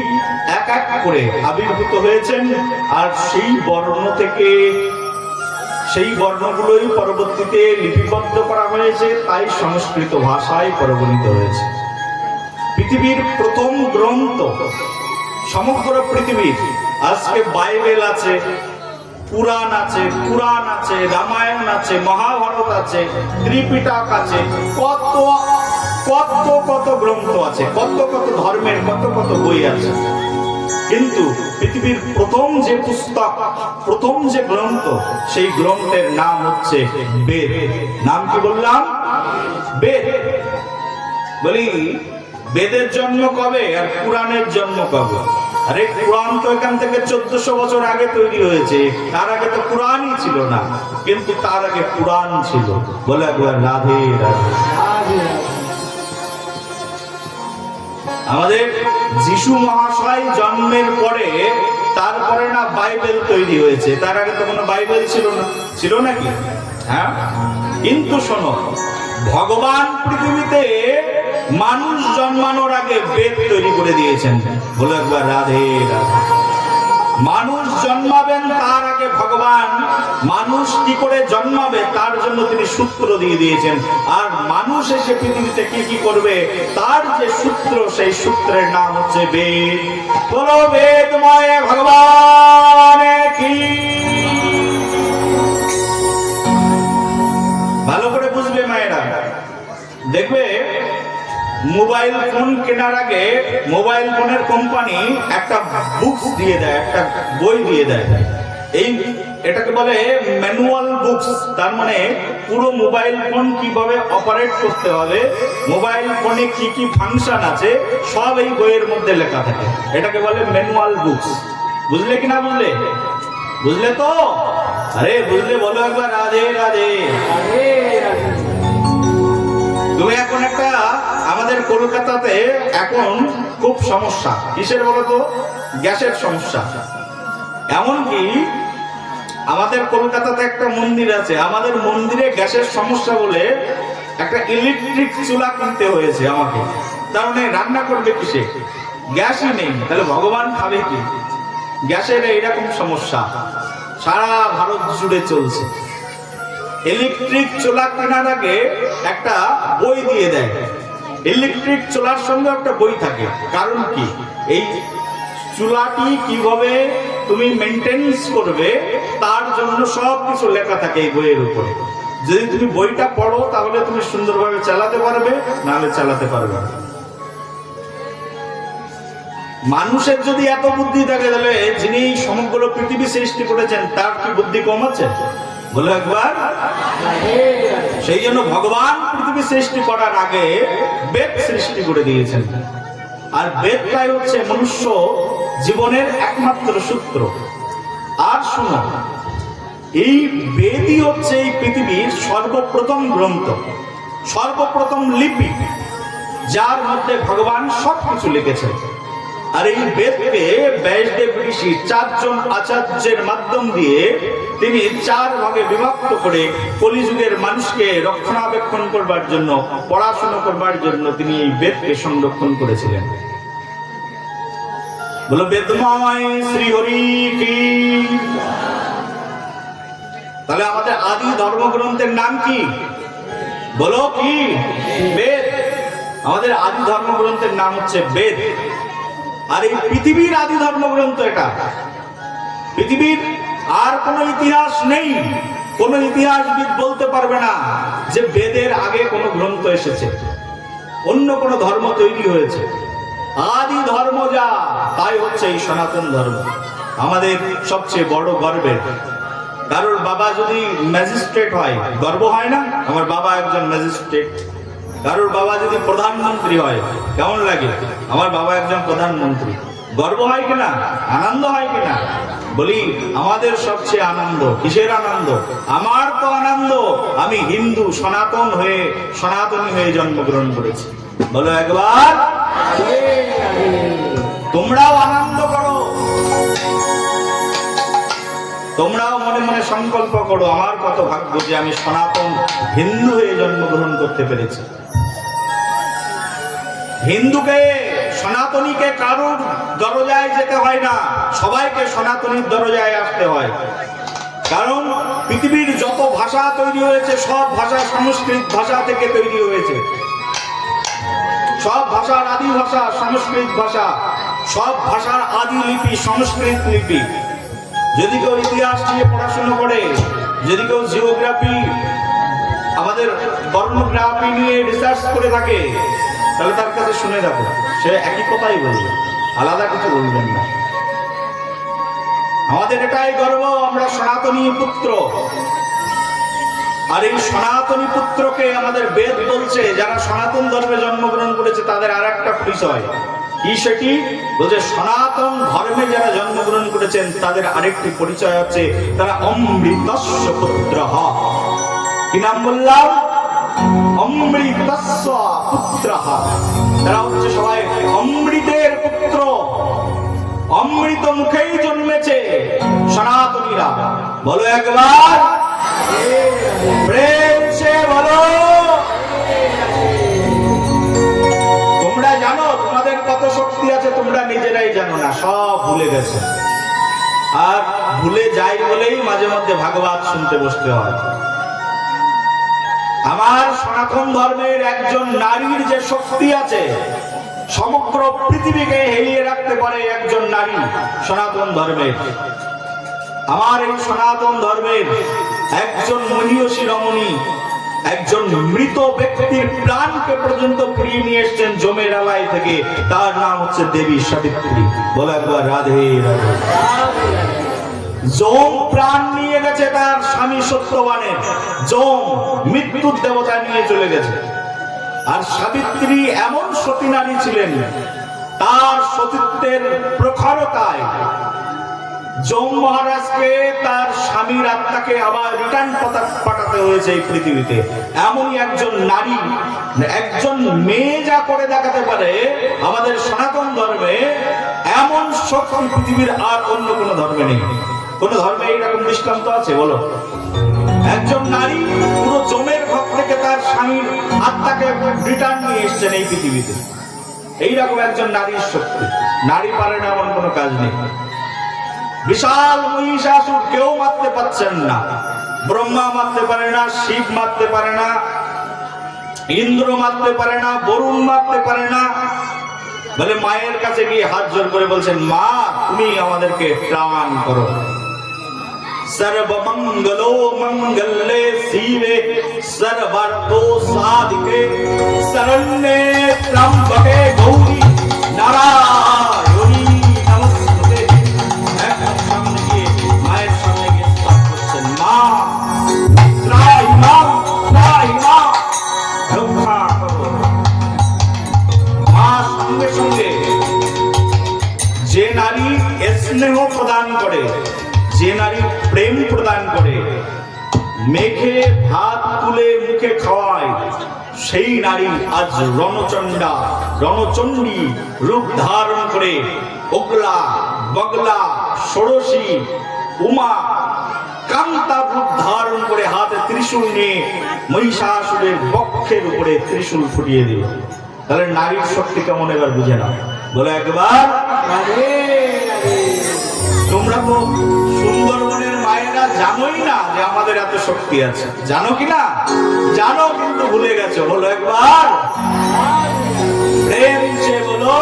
এক এক করে আবির্ভূত হয়েছেন, আর সেই বর্ণ থেকে, সেই বর্ণগুলোই পরবর্তীতে লিপিবদ্ধ করা হয়েছে, তাই সংস্কৃত ভাষায় পরিগণিত হয়েছে। পৃথিবীর প্রথম গ্রন্থ সমগ্র পৃথিবীর, আজকে বাইবেল আছে, পুরাণ আছে, রামায়ণ আছে, মহাভারত আছে, ত্রিপিটক আছে, কত কত কত গ্রন্থ আছে, কত কত ধর্মের কত কত বই আছে। কিন্তু পৃথিবীর প্রথম যে পুস্তক, প্রথম যে গ্রন্থ, সেই গ্রন্থের নাম হচ্ছে বেদ। নাম কি বললাম? বেদ। বলি বেদের জন্ম কবে আর পুরাণের জন্ম কবে? আরে পুরাণ তো এখান থেকে 1400 বছর আগে তৈরি হয়েছে, তার আগে তো পুরাণই ছিল না, কিন্তু তার আগে পুরাণ ছিল। বলে একবার রাধে রাধে। আমাদের যিশু মহাশয় জন্মের পরে তারপরে না বাইবেল তৈরি হয়েছে, তার আগে তো কোনো বাইবেল ছিল না, ছিল নাকি? হ্যাঁ, কিন্তু শোনো, ভগবান পৃথিবীতে মানুষ জন্মানোর আগে বেদ তৈরি করে দিয়েছেন। বলে একবার রাধে রাধে। মানুষ জন্মাবেন তার আগে ভগবান মানুষ কি করে জন্মাবে তার জন্য তিনি সূত্র দিয়ে দিয়েছেন, আর মানুষ এসে পৃথিবীতে কি কি করবে তার যে সূত্র, সেই সূত্রের নাম হচ্ছে বেদ। বলো বেদময় ভগবান কি। ভালো করে বুঝবে মায়েরা, দেখবে মোবাইল ফোন কেনার আগে মোবাইল ফোনের কোম্পানি একটা বুকস দিয়ে দেয়, একটা বই দিয়ে দেয়। এটাকে বলে ম্যানুয়াল বুকস। তার মানে পুরো মোবাইল ফোন কিভাবে অপারেট করতে হবে, মোবাইল ফোনে কি কি ফাংশন আছে, সব এই বইয়ের মধ্যে লেখা থাকে। এটাকে বলে ম্যানুয়াল বুকস। বুঝলে কি না বুঝলে? বুঝলে তো? আরে বুঝলে বলো একবার রাধে রাধে। তুমি এখন একটা, আমাদের কলকাতাতে এখন খুব সমস্যা, কিসের বলো তো? গ্যাসের সমস্যা। এমনকি আমাদের কলকাতাতে একটা মন্দির আছে, আমাদের মন্দিরে গ্যাসের সমস্যা বলে একটা ইলেকট্রিক চুলা কিনতে হয়েছে আমাকে। তার মানে রান্না করবে কিসে? গ্যাসই নেই, তাহলে ভগবান খাবে কি? গ্যাসের এইরকম সমস্যা। সারা ভারত জুড়ে চলছে। ইলেকট্রিক চুলা কেনার আগে একটা বই দিয়ে দেয়, ইলেকট্রিক চুলার সঙ্গে একটা বই থাকে। কারণ কি? এই চুলাটি কিভাবে তুমি মেনটেন্স করবে তার জন্য সব কিছু লেখা থাকে এই বইয়ের উপরে। যদি তুমি বইটা পড়ো তাহলে তুমি সুন্দরভাবে চালাতে পারবে, নাহলে চালাতে পারবে না। মানুষের যদি এত বুদ্ধি থাকে তাহলে যিনি সমগ্র পৃথিবী সৃষ্টি করেছেন তার কি বুদ্ধি কম আছে? বলো একবার। সেই জন্য ভগবান পৃথিবী সৃষ্টি করার আগে বেদ সৃষ্টি করে দিয়েছেন। আর বেদটাই হচ্ছে মনুষ্য জীবনের একমাত্র সূত্র। আর শুনো, এই বেদই হচ্ছে এই পৃথিবীর সর্বপ্রথম গ্রন্থ, সর্বপ্রথম লিপি, যার মধ্যে ভগবান সবকিছু লিখেছেন। আর এই বেদকে ব্যাসদেব ঋষি 4 জন আচার্যের মাধ্যম দিয়ে তিনি 4 ভাগে বিভক্ত করে কলিযুগের মানুষকে রক্ষণাবেক্ষণ করবার জন্য, পড়াশোনা করবার জন্য তিনি এই বেদকে সংরক্ষণ করেছিলেন। বলো বেদময় শ্রী হরি কি। তাহলে আমাদের আদি ধর্মগ্রন্থের নাম কি? বলো কি? বেদ। আমাদের আদি ধর্মগ্রন্থের নাম হচ্ছে বেদ। আর এই পৃথিবীর আদি ধর্মগ্রন্থ এটা। পৃথিবীর আর কোনো ইতিহাস নেই, কোন ইতিহাসবিদ বলতে পারবে না যে বেদের আগে কোনো গ্রন্থ এসেছে, অন্য কোনো ধর্ম তৈরি হয়েছে। আদি ধর্ম যা, তাই হচ্ছে এই সনাতন ধর্ম, আমাদের সবচেয়ে বড় গর্বের। কারোর বাবা যদি ম্যাজিস্ট্রেট হয় গর্ব হয় না? আমার বাবা একজন ম্যাজিস্ট্রেট। কারোর বাবা যদি প্রধানমন্ত্রী হয় কেমন লাগে? আমার বাবা একজন প্রধানমন্ত্রী। গর্ব হয় কিনা? আনন্দ হয় কিনা? বলি আমাদের সবচেয়ে আনন্দ কিসের আনন্দ? আমার তো আনন্দ আমি হিন্দু সনাতন হয়ে, সনাতনী হয়ে জন্মগ্রহণ করেছি। বলো একবার। তোমরাও আনন্দ করো, তোমরাও মনে মনে সংকল্প করো আমার কত ভাগ্য যে আমি সনাতন হিন্দু হয়ে জন্মগ্রহণ করতে পেরেছি। হিন্দুকে, সনাতনীকে কারোর দরজায় যেতে হয় না, সবাইকে সনাতনীর দরজায় আসতে হয়। কারণ পৃথিবীর যত ভাষা তৈরি হয়েছে সব ভাষা সংস্কৃত ভাষা থেকে তৈরি হয়েছে। সব ভাষার আদি ভাষা সংস্কৃত ভাষা, সব ভাষার আদি লিপি সংস্কৃত লিপি। যদি কেউ ইতিহাস নিয়ে পড়াশোনা করে, যদি কেউ জিওগ্রাফি, আমাদের বর্ণগ্রাফি নিয়ে রিসার্চ করে থাকে, তাহলে তার কাছে শুনে যাবো, সে একই কথাই বলবে, আলাদা কিছু বলবেন না। আমাদের এটাই গর্ব, আমরা সনাতনী পুত্র। আর এই সনাতনী পুত্রকে আমাদের বেদ বলছে, যারা সনাতন ধর্মে জন্মগ্রহণ করেছে তাদের আর একটা পরিচয় কি, সেটি বলছে সনাতন ধর্মে যারা জন্মগ্রহণ করেছেন তাদের আরেকটি পরিচয় হচ্ছে তারা অমৃতস্য পুত্র। কি নাম বললাম? অমৃতস্য পুত্র। তারা হচ্ছে সবাই অমৃতের পুত্র, অমৃত মুখেই জন্মেছে সনাতনীরা। বলো একবার প্রেম সে বলো। তোমরা জানো তোমাদের কত শক্তি আছে, তোমরা নিজেরাই জানো না, সব ভুলে গেছে। আর ভুলে যাই বলেই মাঝে মধ্যে ভাগবত শুনতে বসতে হয়। আমার সনাতন ধর্মের একজন নারীর যে শক্তি আছে, সমগ্র পৃথিবীকে হেলিয়ে রাখতে পারে একজন নারী সনাতন ধর্মের। আমার এই সনাতন ধর্মের একজন মহিয়সী রমণী, একজন মৃত ব্যক্তির প্রাণকে পর্যন্ত ফিরিয়ে নিয়ে এসছেন জমের আলাই থেকে, তার নাম হচ্ছে দেবী সাবিত্রী। বলো একবার রাধে রাধে। যম প্রাণ নিয়ে গেছে তার স্বামী সত্যবানের, যম মৃত্যুর দেবতা নিয়ে চলে গেছে। আর সাবিত্রী এমন সতী নারী ছিলেন, তার সতীত্বের প্রখরতায় যম মহারাজকে তার স্বামীর আত্মাকে আবার রিটার্ন পাঠাতে হয়েছে এই পৃথিবীতে। এমনই একজন নারী, একজন মেয়ে যা করে দেখাতে পারে আমাদের সনাতন ধর্মে, এমন শক্তি পৃথিবীর আর অন্য কোন ধর্মে নেই। কোন ধর্মে এইরকম দৃষ্টান্ত আছে বলো? একজন নারী পুরো জমের ঘর থেকে তার স্বামীর আত্মাকে রিটার্ন নিয়ে এসছেন এই পৃথিবীতে। এইরকম একজন নারীর শক্তি, নারী পারে না এমন কোনো কাজ নেই। বিশাল মহিষাসুর কেউ মারতে পারছেন না, ব্রহ্মা মারতে পারে না, শিব মারতে পারে না, ইন্দ্র মারতে পারে না, বরুণ মারতে পারে না। বলে মায়ের কাছে গিয়ে হাত জোর করে বলছেন, মা তুমি আমাদেরকে ত্রাণ করো। सर्वमंगलो मंगले शिवे सर्वार्थो साधिके शरण्ये त्र्यंबके गौरी नारायणी नमस्ते। सामने गিয়ে মায়ের সামনে গিয়ে স্তব করছেন, মা ত্রাহি মা, ত্রাহি মা, রক্ষা করো। মা সঙ্গে সঙ্গে যে নারী স্নেহ প্রদান করে, যে নারী প্রেম প্রদান করে, মেখে ভাত তুলে মুখে খাওয়ায়, সেই নারী আজ রণচণ্ডা রণচণ্ডী রূপ ধারণ করে ওগলা বগলা ষোড়শী উমা কান্তা রূপ ধারণ করে হাতে ত্রিশূল নিয়ে মহিষাসুরের বক্ষের উপরে ত্রিশূল ফুটিয়ে দিল। তাহলে নারীর শক্তি কেমন এবার বুঝে না, বলে একবার তোমরা তো সুন্দরবনের মায়েরা জানোই না যে আমাদের এত শক্তি আছে, জানো কি না? জানো কিন্তু ভুলে গেছো। বলো একবার প্রেম সে বলো।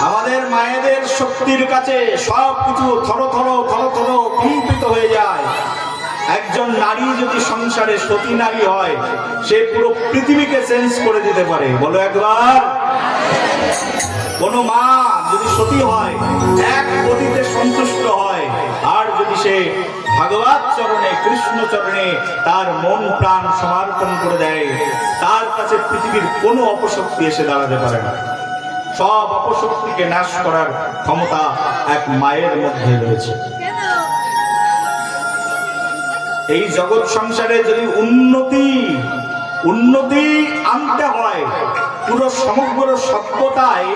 আমাদের মায়েদের শক্তির কাছে সবকিছু থর থর থর থর কম্পিত হয়ে যায়। একজন নারী যদি সংসারে সতী নারী হয়, সে পুরো পৃথিবীকে চেঞ্জ করে দিতে পারে। বলো একবার। কোন মা যদি সতী হয়, এক পতিতে সন্তুষ্ট হয়, আর যদি সে ভগবত চরণে কৃষ্ণ চরণে তার মন প্রাণ সমর্পণ করে দেয়, তার কাছে পৃথিবীর কোনো অপশক্তি এসে দাঁড়াতে পারে না। সব অপশক্তিকে নাশ করার ক্ষমতা এক মায়ের মধ্যে রয়েছে। এই জগৎ সংসারে যদি উন্নতি আনতে হয়, পুরো সমগ্র সভ্যতায়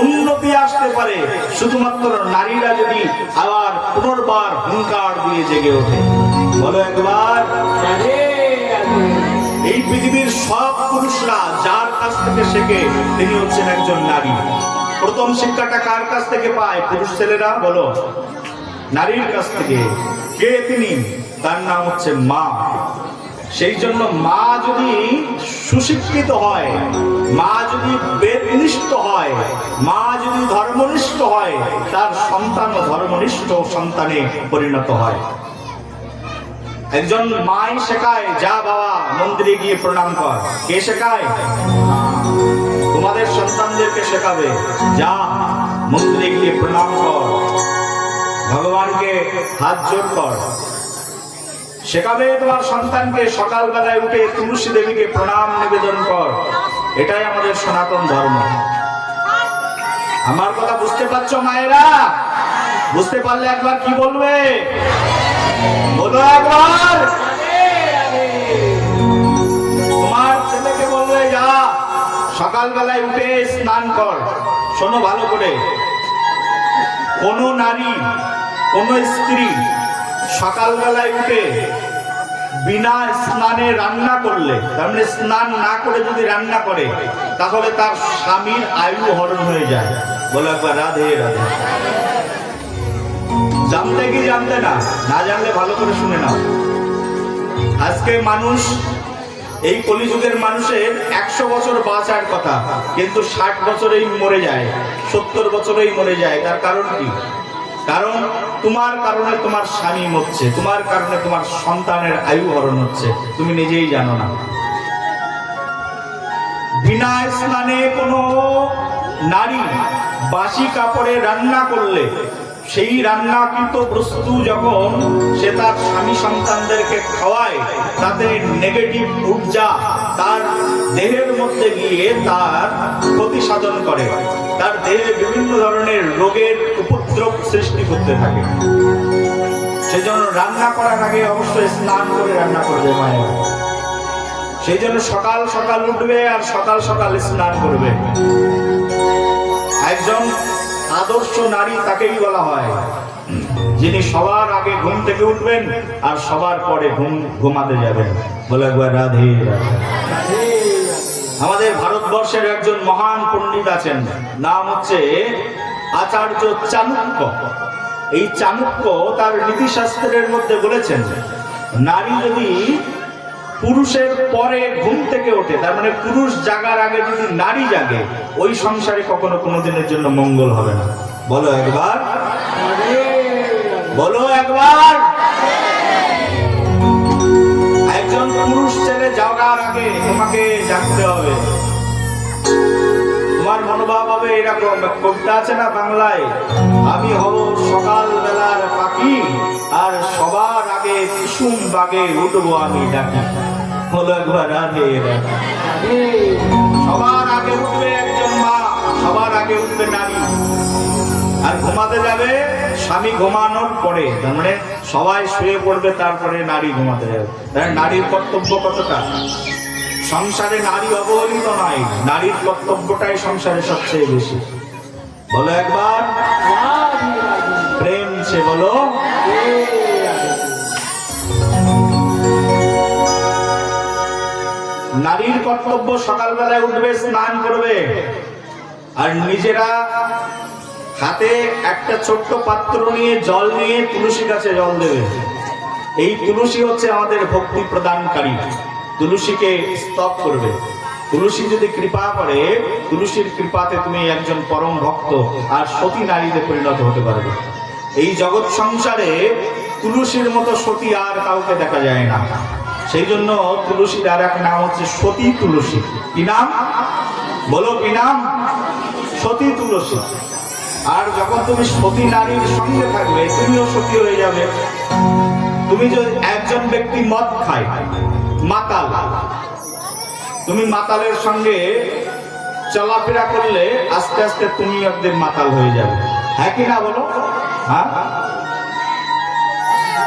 উন্নতি আসতে পারে শুধুমাত্র নারীরা যদি আবার পুনর্বার হুঙ্কার দিয়ে জেগে ওঠে। বলো একবার। এই পৃথিবীর সব পুরুষরা যার কাছ থেকে শেখে তিনি হচ্ছেন একজন নারী। প্রথম শিক্ষাটা কার কাছ থেকে পায়? পুরুষ ছেলেরা। বলো নারীর কাছ থেকে। কে তিনি? তার নাম হচ্ছে মা। সেই জন্য মা যদি সুশিক্ষিত হয়, মা যদি বেদনিষ্ঠ হয়, মা যদি ধর্মনিষ্ঠ হয়, তার সন্তানও ধর্মনিষ্ঠ সন্তানে পরিণত হয়। একজন মাই শেখায়, যা বাবা মন্দিরে গিয়ে প্রণাম কর। কে শেখায়? তোমাদের সন্তানদেরকে শেখাবে, যা মন্দিরে গিয়ে প্রণাম কর, ভগবানকে হাত জোড় কর। শেখাবে তোমার সন্তানকে সকালবেলায় উঠে তুলসী দেবীকে প্রণাম নিবেদন কর। এটাই আমাদের সনাতন ধর্ম। আমার কথা বুঝতে পারছো মায়েরা? বুঝতে পারলে একবার কি বলবে? বলো একবার। তোমার ছেলেকে বলবে, যা সকালবেলায় উঠে স্নান কর। শোনো ভালো করে, কোন নারী কোন স্ত্রী সকালবেলায় উঠে বিনা স্নানে রান্না করলে, তার মানে স্নান না করে যদি রান্না করে, তাহলে তার স্বামীর আয়ু হরণ হয়ে যায়। বলো একবার রাধে রাধে। জানতে কি জানতে না? না জানলে ভালো করে শুনে নাও। আজকে মানুষ, এই কলিযুগের মানুষের 100 বছর বাঁচার কথা, কিন্তু 60 বছরেই মরে যায়, 70 বছরেই মরে যায়। তার কারণ কি? কারণ তোমার কারণে তোমার স্বামী মরছে, তোমার কারণে তোমার সন্তানের আয়ু হরণ হচ্ছে, তুমি নিজেই জানো না। বিনা স্নানে কোনো নারী বাসি কাপড়ে রান্না করলে, সেই রান্নাকৃত বস্তু যখন সে তার স্বামী সন্তানদেরকে খাওয়ায়, তাতে নেগেটিভ ঊর্জা তার দেহের মধ্যে গিয়ে তার ক্ষতি সাধন করে, তার দেহে বিভিন্ন ধরনের রোগের উপদ্রব সৃষ্টি করতে থাকে। সেজন্য রান্না করার আগে অবশ্যই স্নান করে রান্না করবে মায়েরা। সেই জন্য সকাল সকাল উঠবে আর সকাল সকাল স্নান করবে। একজন আদর্শ নারী তাকেই বলা হয় যিনি সবার আগে ঘুম থেকে উঠবেন আর সবার পরে ঘুমাতে যাবেন। বলে একবার রাধে রাধে। আমাদের ভারতবর্ষের একজন মহান পণ্ডিত আছেন, নাম হচ্ছে আচার্য চাণক্য, এই চাণক্য তার নীতিশাস্ত্রের মধ্যে বলেছেন, নারী যদি পুরুষের পরে ঘুম থেকে ওঠে, তার মানে পুরুষ জাগার আগে যদি নারী জাগে, ওই সংসারে কখনো কোনোদিনের জন্য মঙ্গল হবে না। বলো একবার, বলো একবার। একজন পুরুষ ছেলে জাগার আগে তোমাকে জাগতে হবে। তোমার মনোভাব হবে এরকম, কবিতা আছে না বাংলায়, আমি হব সকাল বেলার পাখি আর সবার আগে কুসুম বাগে উঠবো আমি ডাকি। হলো একবার রাধে রাধে। সবার আগে উঠবে একজন মা, সবার আগে উঠবে নারী, আর ঘুমাতে যাবে স্বামী ঘুমানোর পরে, তার মানে সবাই শুয়ে পড়বে, তারপরে নারী ঘুমাতে যাবে। নারীর কর্তব্য কতটা? সংসারে নারী অবহেলিত নয়, নারীর কর্তব্যটাই সংসারে সবচেয়ে বেশি। বলো একবার প্রেম সে বলো। নারীর কর্তব্য সকালবেলায় উঠবে, স্নান করবে, আর নিজেরা হাতে একটা ছোট্ট পাত্র নিয়ে জল নিয়ে তুলসী গাছে জল দেবে। এই তুলসী হচ্ছে আমাদের ভক্তি প্রদানকারী, তুলসীকে স্তব করবে। তুলসী যদি কৃপা করে, তুলসীর কৃপাতে তুমি একজন পরম ভক্ত আর সতী নারীতে পরিণত হতে পারবে। এই জগৎ সংসারে তুলসীর মতো সতী আর কাউকে দেখা যায় না। সেই জন্য তুলসীর আর এক নাম হচ্ছে সতী তুলসী। কি নাম? বলো কি নাম? সতী তুলসী। আর যখন তুমি সতী নারীর সঙ্গে থাকবে, তুমিও সতী হয়ে যাবে। তুমি যদি একজন ব্যক্তি মদ খায়, মাতাল, তুমি মাতালের সঙ্গে চলাফেরা করলে আস্তে আস্তে তুমি একদিন মাতাল হয়ে যাবে। হ্যাঁ কি না বলো? হ্যাঁ।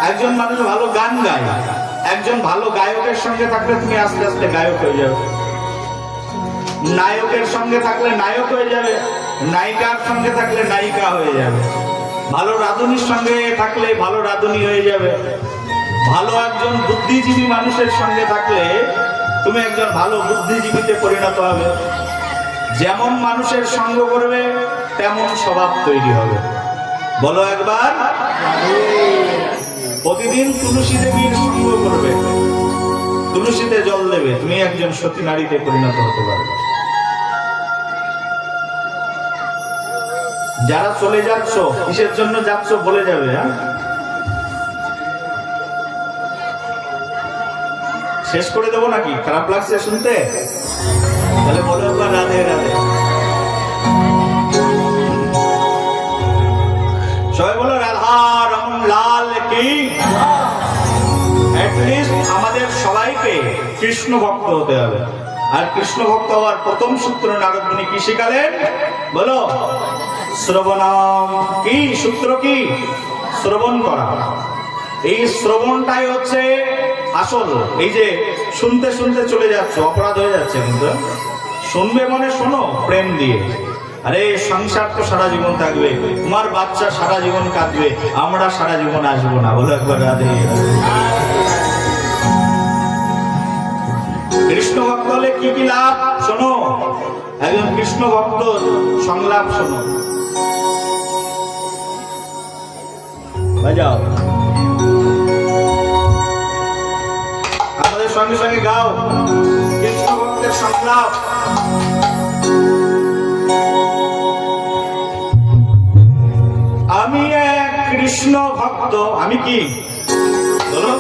একজন মানুষ ভালো গান গায়, একজন ভালো গায়কের সঙ্গে থাকলে তুমি আস্তে আস্তে গায়ক হয়ে যাবে। নায়কের সঙ্গে থাকলে নায়ক হয়ে যাবে, নায়িকার সঙ্গে থাকলে নায়িকা হয়ে যাবে। ভালো রাঁধুনির সঙ্গে থাকলে ভালো রাঁধুনি হয়ে যাবে। ভালো একজন বুদ্ধিজীবী মানুষের সঙ্গে থাকলে তুমি একজন ভালো বুদ্ধিজীবীতে পরিণত হবে। যেমন মানুষের সঙ্গ করবে তেমন স্বভাব তৈরি হবে। বলো একবার। প্রতিদিন তুলসী দেবীর সঙ্গ করবে, তুলসীতে জল দেবে, তুমি একজন সতী নারীতে পরিণত হতে পারবে। যারা চলে যাচ্ছ, কিসের জন্য যাচ্ছ বলে যাবে। হ্যাঁ, শেষ করে দেবো নাকি? খারাপ লাগছে শুনতে? তাহলে বলো একবার রাধে রাধে। সবাই বলো রাধা রমন লাল কি। অ্যাটলিস্ট আমাদের সবাইকে কৃষ্ণ ভক্ত হতে হবে। আর কৃষ্ণ ভক্ত হওয়ার প্রথম সূত্র নারদ মুনি কি শিখালেন? বলো শ্রবণম। কি সূত্র? কি? শ্রবণ করা। এই শ্রবণটাই হচ্ছে আসল। এই যে শুনতে শুনতে চলে যাচ্ছ, অপরাধ হয়ে যাচ্ছে। কিন্তু শুনবে মনে শোনো প্রেম দিয়ে। আরে সংসার তো সারা জীবন থাকবে, তোমার বাচ্চা সারা জীবন কাঁদবে, আমরা সারা জীবন আসবো না। বলো একবার রাধে। কৃষ্ণ ভক্ত হলে কি কি লাভ শোনো। একজন কৃষ্ণ ভক্ত সংলাপ শোনো, বাজাও, আমাদের সঙ্গে সঙ্গে গাও কৃষ্ণ ভক্তের সংলাপ। আমি এক কৃষ্ণ ভক্ত। আমি কি? বলো।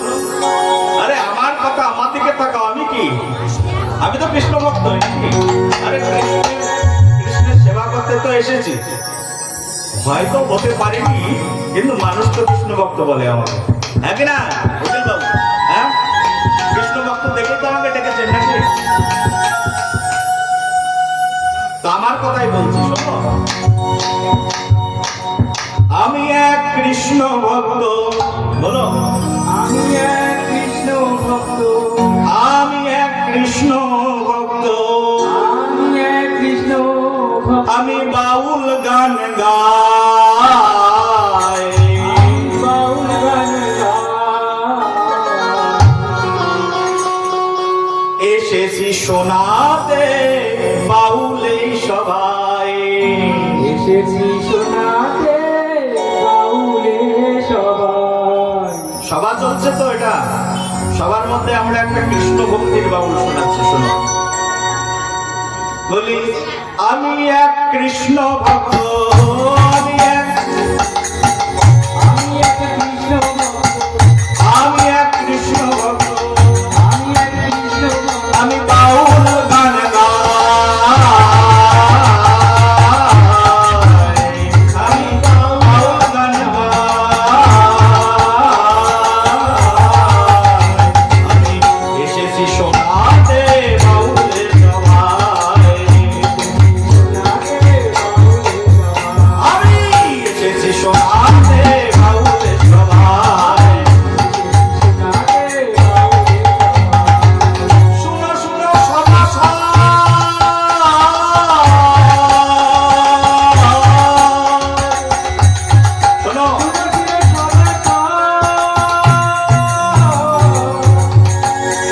আরে আমার কথা, আমার দিকে তাকাও। আমি কি? আমি তো কৃষ্ণ ভক্ত। আরে কৃষ্ণের সেবা করতে তো এসেছি। হয়তো হতে পারিনি, কিন্তু মানুষ তো কৃষ্ণ ভক্ত বলে আমাকে। হ্যাঁ কি না বাবু? হ্যাঁ, কৃষ্ণ ভক্ত দেখে তো আমাকে ডেকেছেন নাকি? তো আমার কথাই বলছি, শোনো। আমি এক কৃষ্ণ ভক্ত। বলো আমি এক কৃষ্ণ ভক্ত। আমি এক কৃষ্ণ ভক্ত। আমি এক কৃষ্ণ ভক্ত। আমি বাউল গান গাই। বাউল গান গাই। এসেছি শোনাতে বাউল এই সবাই। এসেছি শোনাতে বাউলে সবাই। সভা চলছে তো এটা, সবার মধ্যে আমরা একটা কৃষ্ণ ভক্তির বাউল শোনাচ্ছি, শোনো। বলি আমি এক কৃষ্ণ ভক্ত, আমি এক কৃষ্ণ ভক্ত, আমি এক কৃষ্ণ ভক্ত, আমি এক কৃষ্ণ ভক্ত, আমি বাউল গান গাই, আমি বাউল গান গাই, আমি এসেছি শোনাতে বাউলের সভায়, আমি এসেছি শোনাতে বাউলের সভায়। শুনো শুনো সভা শোনো,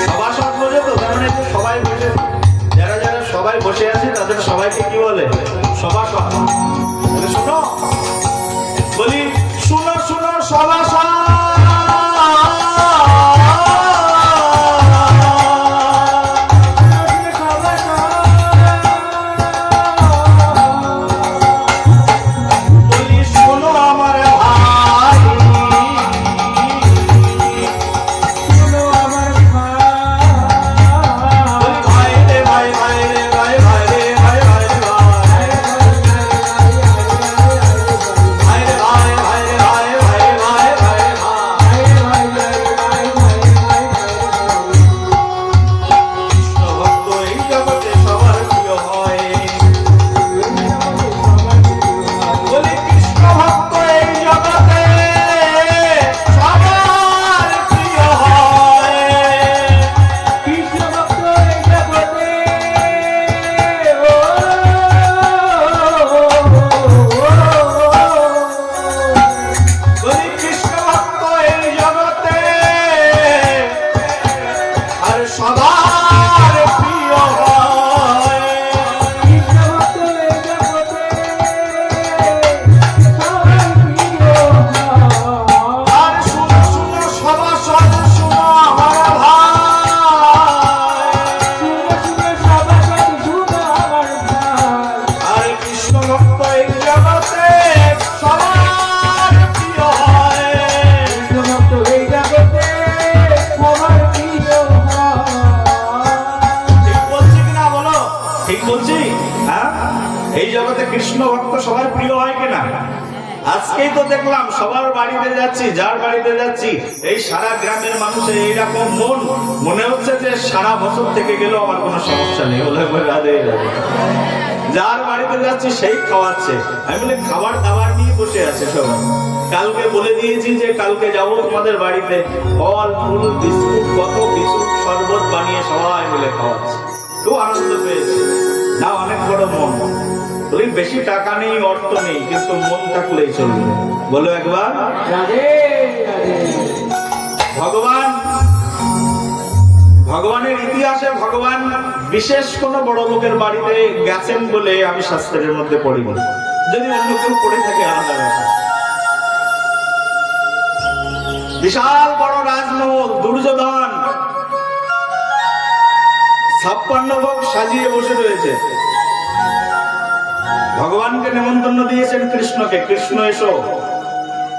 সভাসদ বোঝে তো, তার মানে সবাই বসে, যারা যারা সবাই বসে আছে তাদের সবাইকে কি বলে? সভাসদ। বলে শোনো, বলি শুনো শুনো সভাসদ, বলি শোনো আমার ভাই, বলি ভাই রে ভাই, ভাই রে ভাই, ভাই রে ভাই, ভাই রে ভাই, ভাই রে ভাই, ভাই রে ভাই, ভাই রে ভাই, ভাই রে ভাই। কৃষ্ণ ভক্ত এই জগতে সবার প্রিয় হয়, বলি কৃষ্ণ ভক্ত এই জগতে সবার প্রিয় হয়। কৃষ্ণ ভক্ত এই জগতে বলি কৃষ্ণ ভক্ত এই জগতে আর সবার প্রিয় হয়। কৃষ্ণ ভক্ত এই জগতে সবার প্রিয় হয়। আর শুনো শুনো সভাসদ, শুনো আমার ভাই, শুনে শুনে সবাই শুনো আমার ভাই। আর কৃষ্ণ ভক্ত এই জগতে সবার প্রিয় হয়। কৃষ্ণ ভক্ত এই জগতে সবার প্রিয় হয়। ঠিক বলছি কিনা বলো? ঠিক বলছি? হ্যাঁ, এই জগতে কৃষ্ণ ভক্ত সবার প্রিয় হয় কিনা? আজকেই তো দেখলাম সবার বাড়িতে যাচ্ছি, যার বাড়িতে যাচ্ছি, এই সারা গ্রামের মানুষের এইরকম মন, মনে হচ্ছে যে সারা বছর থেকে গেলেও আমার কোনো সমস্যা নেই। বলে রাধে রাধে। যার বাড়িতে যাচ্ছি সেই খাওয়াচ্ছে, আমি বলে খাবার দাবার নিয়ে বসে আছে সবাই। কালকে বলে দিয়েছি যে কালকে যাব তোমাদের বাড়িতে, ফল ফুল বিস্কুট কত কিছু শরবত বানিয়ে সবাই মিলে খাওয়াচ্ছে। খুব আনন্দ পেয়েছে। না, অনেক বড় মন। বলি বেশি টাকা নেই, অর্থ নেই, কিন্তু মন থাকলেই চলবে। বলো একবার রাধে রাধে। ভগবান, ভগবানের ইতিহাসে ভগবান বিশেষ কোন বড় লোকের বাড়িতে গেছেন বলে আমি শাস্ত্রের মধ্যে পড়িনি। যদি অন্য কেউ পড়ে থাকে আলাদা ব্যাপার। বিশাল বড় রাজমহল, দুর্যোধন 56 ভোগ সাজিয়ে বসে রয়েছে। ভগবানকে নেমন্তন্ন দিয়েছেন কৃষ্ণকে, কৃষ্ণ এসো।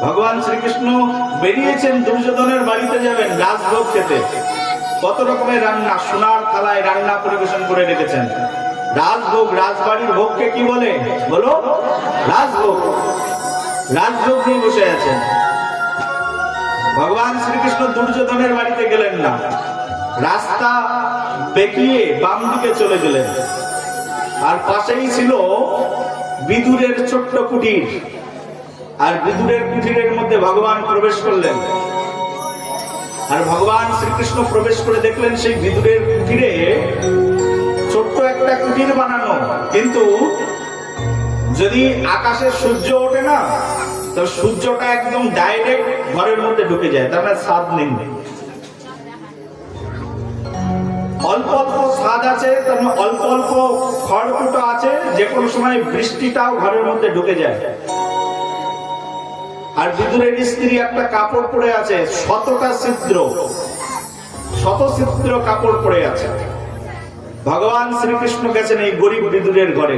ভগবান শ্রীকৃষ্ণ বেরিয়েছেন, দুর্যোধনের বাড়িতে যাবেন রাজভোগ খেতে। কত রকমের রান্না, সোনার থালায় রান্না পরিবেশন করে রেখেছেন। রাজভোগ, রাজবাড়ির ভোগকে কি বলে? বলো রাজভোগ। রাজভোগ নিয়ে বসে আছেন। ভগবান শ্রীকৃষ্ণ দুর্যোধনের বাড়িতে গেলেন না, রাস্তা বেঁকিয়ে বাম দিকে চলে গেলেন। আর পাশেই ছিল বিদুরের ছোট্ট কুটির, আর বিদুরের কুটিরের মধ্যে ভগবান প্রবেশ করলেন। আর ভগবান শ্রীকৃষ্ণ প্রবেশ করে দেখলেন সেই বিদুরের কুটিরে ছোট্ট একটা কুটির বানানো, কিন্তু যদি আকাশে সূর্য ওঠে না, তো সূর্যটা একদম ডাইরেক্ট ঘরের মধ্যে ঢুকে যায়, তার মানে ছাদ নেই। অল্প অল্প ছাদ আছে, তার অল্প অল্প খড়কুটো আছে, যে কোনো সময় বৃষ্টিটাও ঘরের মধ্যে ঢুকে যায়। আর বিদুরের স্ত্রী একটা কাপড় পরে আছে, শত ছিদ্র কাপড় পরে আছে। ভগবান শ্রীকৃষ্ণ গেছেন এই গরিব বিদুরের ঘরে,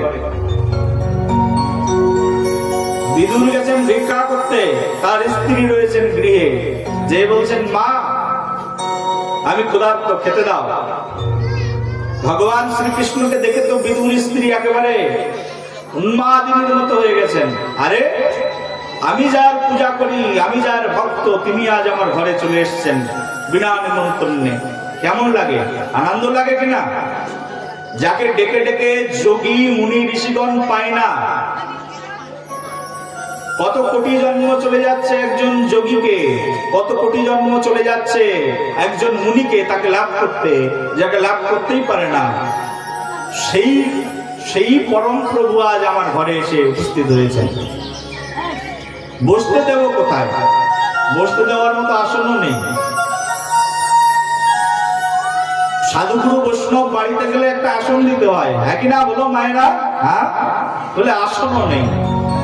বিদুর গেছেন ভিক্ষা করতে, তার স্ত্রী রয়েছেন গৃহে, যে বলছেন মা আমি ক্ষুধার্ত, খেতে দাও। ভগবান শ্রীকৃষ্ণকে দেখে তো বিদুর স্ত্রী একেবারে উন্মাদিনীর মতো হয়ে গেছেন। আরে আমি যার পূজা করি, আমি যার ভক্ত, তিনি আজ আমার ঘরে চলে এসেছেন বিনা নিমন্ত্রণে। কেমন লাগে? আনন্দ লাগে কিনা? যাকে ডেকে ডেকে যোগী মুনি ঋষিগণ পায় না, কত কোটি জন্ম চলে যাচ্ছে একজন যোগীকে, কত কোটি জন্ম চলে যাচ্ছে একজন মুনিকে তাকে লাভ করতে, যাকে লাভ করতেই পারে না, সেই পরম প্রভু আজ আমার ঘরে এসে উপস্থিত হয়েছে। বসতে দেব কোথায়? বসতে দেওয়ার মতো আসনও নেই। সাধুগুরু বৈষ্ণব বাড়িতে গেলে একটা আসন দিতে হয়, হ্যাঁ কিনা বলো মায়েরা? হ্যাঁ, বলে আসনও নেই।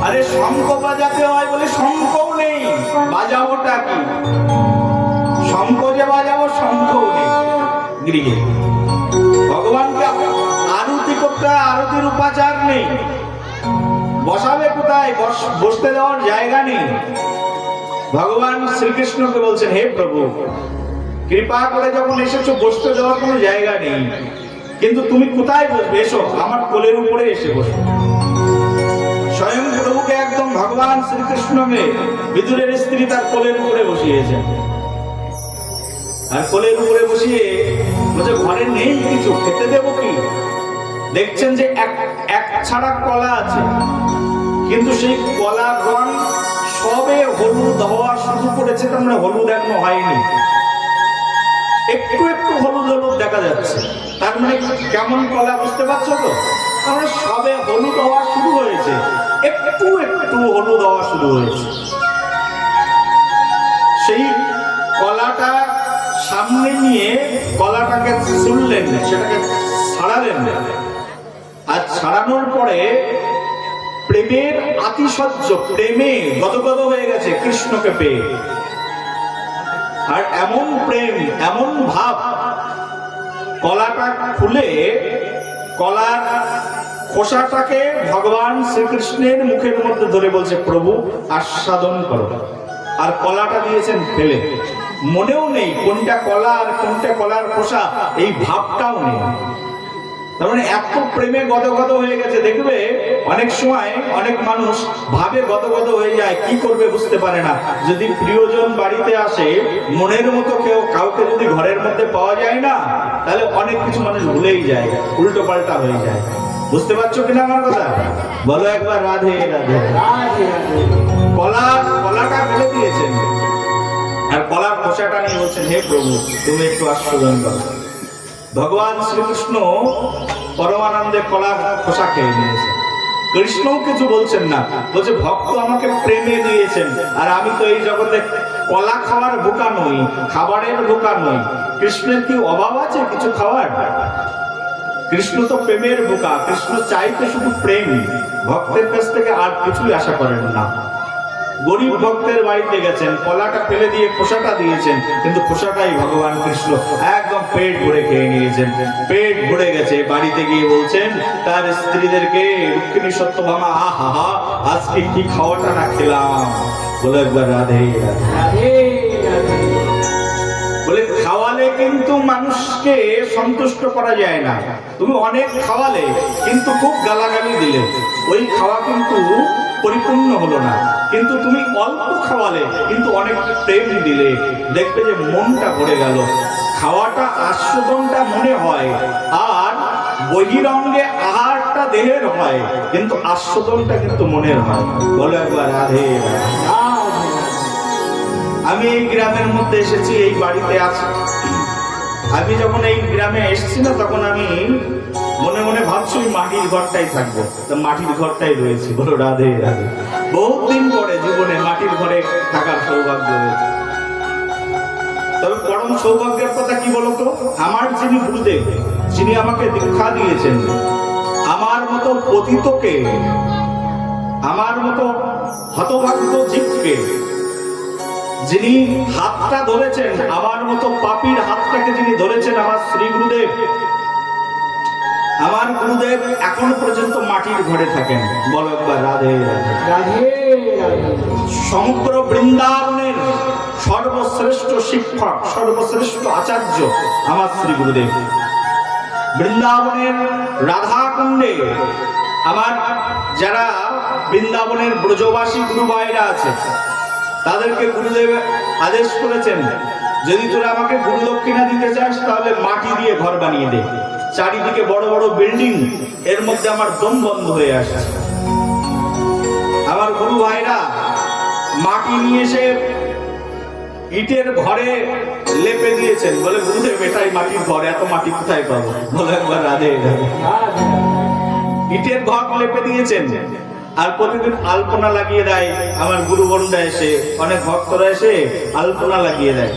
আরে শঙ্খ বাজাতে হয় বলে শঙ্খও নেই, বাজাবোটা কি? শঙ্খ যে বাজাবো, শঙ্খও নেই গৃহে। ভগবানকে আরতি করতে হয়, আরতির উপাচার নেই। বসাবে কোথায়? বসতে দেওয়ার জায়গা নেই। ভগবান শ্রীকৃষ্ণকে বলছেন, হে প্রভু, কৃপা করে যখন এসেছো, বসতে দেওয়ার কোনো জায়গা নেই, কিন্তু তুমি কোথায় বসবে? এসো আমার কোলের উপরে এসে বসো। স্বয়ং প্রভুকে একদম ভগবান শ্রীকৃষ্ণকে বিদুরের স্ত্রী তার কোলের উপরে বসিয়েছেন। আর কোলের উপরে বসিয়ে বলছে, ঘরে নেই কিছু, খেতে দেবো কি? দেখছেন যে এক ছাড়া কলা আছে, কিন্তু সেই কলার রং সবে হলুদ হওয়া শুরু করেছে, তার মানে হলুদ এখনো হয়নি, একটু একটু হলুদ হলুদ দেখা যাচ্ছে। তার মানে কেমন কলা বুঝতে পারছো তো? তাহলে সবে হলুদ হওয়া শুরু হয়েছে, একটু একটু হলুদ হওয়া শুরু হয়েছে। সেই কলাটা সামনে নিয়ে কলাটাকে ছুললেন, সেটাকে ছাড়ালেন। আর ছাড়ানোর পরে প্রেমের আতিশয্য, প্রেমে গদগদ হয়ে গেছে কৃষ্ণকে পেয়ে। আর এমন প্রেম, এমন ভাব, কলাটা খুলে কলার খোসাটাকে ভগবান শ্রীকৃষ্ণের মুখের মধ্যে ধরে বলছে, প্রভু আস্বাদন করো। আর কলাটা দিয়েছেন ফেলে, মনেও নেই কোনটা কলা আর কোনটা কলার খোসা, এই ভাবটাও নেই। তার মানে এত প্রেমে গদগদ হয়ে গেছে। দেখবে অনেক সময় অনেক মানুষ ভাবে গদগদ হয়ে যায়, কি করবে বুঝতে পারে না। যদি প্রিয়জন বাড়িতে আসে, মনের মতো কাউকে যদি ঘরের মধ্যে পাওয়া যায় না, তাহলে অনেক কিছু মানুষ ভুলেই যায়, উল্টো পাল্টা হয়ে যায়। বুঝতে পারছো কিনা আমার কথা? বলো একবার রাধে রাধে। কলাটা ফেলে দিয়েছেন, আর কলার খোসাটা নিয়ে বলছেন, হে প্রভু তুমি একটু আস্বাদন করো। ভগবান শ্রীকৃষ্ণ পরমানন্দে কলার খোসা খেয়ে নিয়েছেন। কৃষ্ণও কিছু বলছেন না, বলছে ভক্ত আমাকে প্রেমে দিয়েছেন, আর আমি তো এই জগতে কলা খাওয়ার বোকা নই, খাবারের বোকা নই। কৃষ্ণের কি অভাব আছে কিছু খাওয়ার? কৃষ্ণ তো প্রেমের বোকা, কৃষ্ণ চাইতে শুধু প্রেম, ভক্তের কাছ থেকে আর কিছুই আশা করেন না। গরিব ভক্তের বাড়িতে গেছেন, কলাটা ফেলে দিয়ে খোসাটা দিয়েছেন, কিন্তু খোসাটাই ভগবান কৃষ্ণ একদম পেট ভরে খেয়ে নিয়েছেন। পেট ভরে গেছে, বাড়িতে গিয়ে বলছেন তার স্ত্রীদেরকে, রুক্মিণী সত্যভামা, আহা হা, আজকে কি খাওয়াটা না খেলাম। বলে একবার রাধে রাধে। বলে খাওয়ালে কিন্তু মানুষকে সন্তুষ্ট করা যায় না। তুমি অনেক খাওয়ালে কিন্তু খুব গালাগালি দিলে, ওই খাওয়া কিন্তু পরিপূর্ণ হলো না। কিন্তু তুমি অল্প খাওয়ালে কিন্তু অনেক প্রেম দিলে, দেখবে যে মনটা ভরে গেল। খাওয়াটা আস্বাদনটা মনে হয়, আর বহিরঙ্গে আহারটা দেহের হয়, কিন্তু আস্বাদনটা কিন্তু মনের হয়। বলো একবার রাধে রাধে। আমি এই গ্রামের মধ্যে এসেছি, এই বাড়িতে আছি। আমি যখন এই গ্রামে এসেছি না, তখন আমি মনে মনে ভাবছি ওই মাটির ঘরটাই থাকবো, তো মাটির ঘরটাই রয়েছে। বলো রাধে রাধে। বহুত দিন পরে জীবনে মাটির ঘরে থাকার সৌভাগ্য হয়েছে। তবে পরম সৌভাগ্যের কথা কি বলতো, আমার যিনি গুরুদেব যিনি আমাকে দীক্ষা দিয়েছেন, আমার মতো পতিতকে, আমার মতো হতভাগ্য জীবকে যিনি হাতটা ধরেছেন, আমার মতো পাপীর হাতটাকে যিনি ধরেছেন, আমার শ্রী গুরুদেব, আমার গুরুদেব এখন পর্যন্ত মাটির ঘরে থাকেন। বলো একবার রাধে রাধে। রাধে রাধে। সমগ্র বৃন্দাবনের সর্বশ্রেষ্ঠ শিক্ষক, সর্বশ্রেষ্ঠ আচার্য আমার শ্রী গুরুদেব। বৃন্দাবনের রাধাকুণ্ডে আমার যারা বৃন্দাবনের ব্রজবাসী গুরু ভাইরা আছে, তাদেরকে গুরুদেব আদেশ করেছেন, যদি তোরা আমাকে গুরু দক্ষিণা দিতে চাস তাহলে মাটি দিয়ে ঘর বানিয়ে দে। চারিদিকে বড় বড় বিল্ডিং, এর মধ্যে আমার দম বন্ধ হয়ে আসছে। আমার গুরু ভাইরা মাটি নিয়ে এসে ইটের ঘরে লেপে দিয়েছেন। বলে গুরুদেব এটাই মাটির ঘর, এত মাটি কোথায় পাবো? বলে একবার রাধে রাধে। রাধে। ইটের ঘর লেপে দিয়েছেন, আর প্রতিদিন আলপনা লাগিয়ে দেয়। আমার গুরু বোনরা এসে, অনেক ভক্তরা এসে আলপনা লাগিয়ে দেয়।